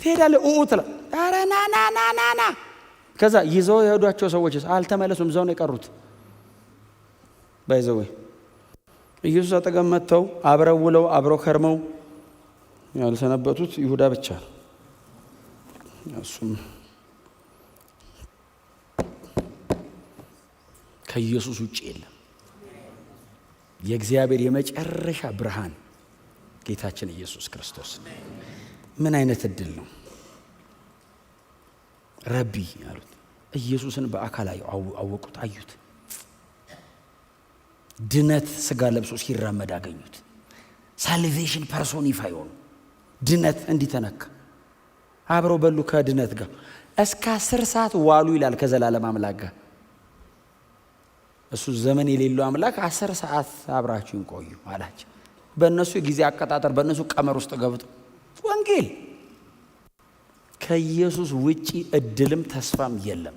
ትሄዳለህ። ትላለህ። ኧረ ና። ከዛ ይዘው የሄዷቸው ሰዎች አልተመለሱም። እዛው ነው የቀሩት። ባይዘው ኢየሱስ አጠገብ መጥተው አብረው ውለው አብረው ከርመው ያልሰነበቱት ይሁዳ ብቻ። እሱም ከኢየሱስ ውጭ የለም። የእግዚአብሔር የመጨረሻ ብርሃን ጌታችን ኢየሱስ ክርስቶስ። ምን አይነት እድል ነው! ረቢ አሉት። ኢየሱስን በአካል አወቁት፣ አዩት። ድነት ስጋ ለብሶ ሲራመድ አገኙት። ሳልቬሽን ፐርሶኒፋይ ሆኑ። ድነት እንዲተነካ አብረው በሉ ከድነት ጋር እስከ 10 ሰዓት ዋሉ ይላል ከዘላለም አምላክ ጋር። እሱ ዘመን የሌለው አምላክ 10 ሰዓት አብራችሁን ቆዩ አላቸው። በእነሱ ጊዜ አቀጣጠር፣ በእነሱ ቀመር ውስጥ ገብቶ ወንጌል ከኢየሱስ ውጪ እድልም ተስፋም የለም።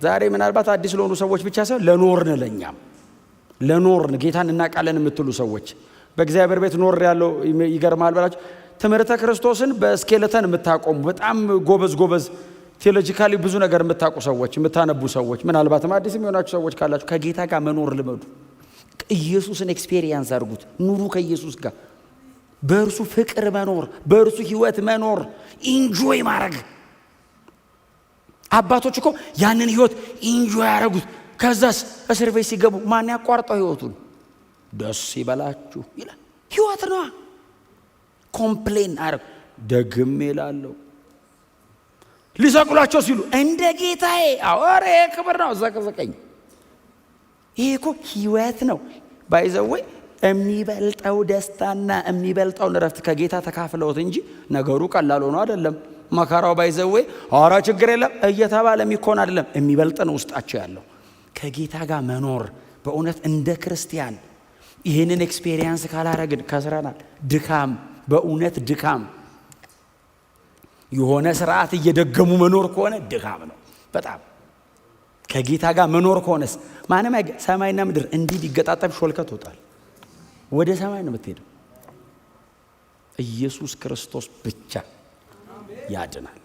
ዛሬ ምናልባት አዲስ ለሆኑ ሰዎች ብቻ ሳይሆን ለኖርን፣ ለኛም ለኖርን ጌታን እናውቃለን የምትሉ ሰዎች በእግዚአብሔር ቤት ኖር ያለው ይገርማል ብላችሁ ትምህርተ ክርስቶስን በስኬለተን የምታቆሙ በጣም ጎበዝ ቴዎሎጂካሊ ብዙ ነገር የምታውቁ ሰዎች የምታነቡ ሰዎች ምናልባትም አዲስ የሚሆናችሁ ሰዎች ካላችሁ ከጌታ ጋር መኖር ልመዱ። ኢየሱስን ኤክስፔሪየንስ አድርጉት። ኑሩ ከኢየሱስ ጋር በእርሱ ፍቅር መኖር፣ በእርሱ ህይወት መኖር፣ ኢንጆይ ማድረግ። አባቶች እኮ ያንን ህይወት ኢንጆይ ያደረጉት። ከዛስ እስር ቤት ሲገቡ ማን ያቋርጠው ህይወቱን? ደስ ይበላችሁ ይላል። ህይወት ነው። ኮምፕሌን አረግ ደግም ይላለው። ሊሰቅሏቸው ሲሉ እንደ ጌታዬ አወሬ ክብር ነው ዘቀዘቀኝ። ይሄ እኮ ህይወት ነው። ባይዘወይ የሚበልጠው ደስታና የሚበልጠው ረፍት ከጌታ ተካፍለውት እንጂ ነገሩ ቀላል ሆኖ አይደለም። መከራው ባይዘወይ ኧረ ችግር የለም እየተባለ የሚኮን አይደለም። የሚበልጥ ነው ውስጣቸው ያለው። ከጌታ ጋር መኖር በእውነት እንደ ክርስቲያን ይህንን ኤክስፔሪየንስ ካላረግን ከስረናል። ድካም፣ በእውነት ድካም። የሆነ ስርዓት እየደገሙ መኖር ከሆነ ድካም ነው በጣም። ከጌታ ጋር መኖር ከሆነስ ማንም ሰማይና ምድር እንዲህ ቢገጣጠም ሾልከት ወጣል። ወደ ሰማይ ነው የምትሄደው። ኢየሱስ ክርስቶስ ብቻ ያድናል።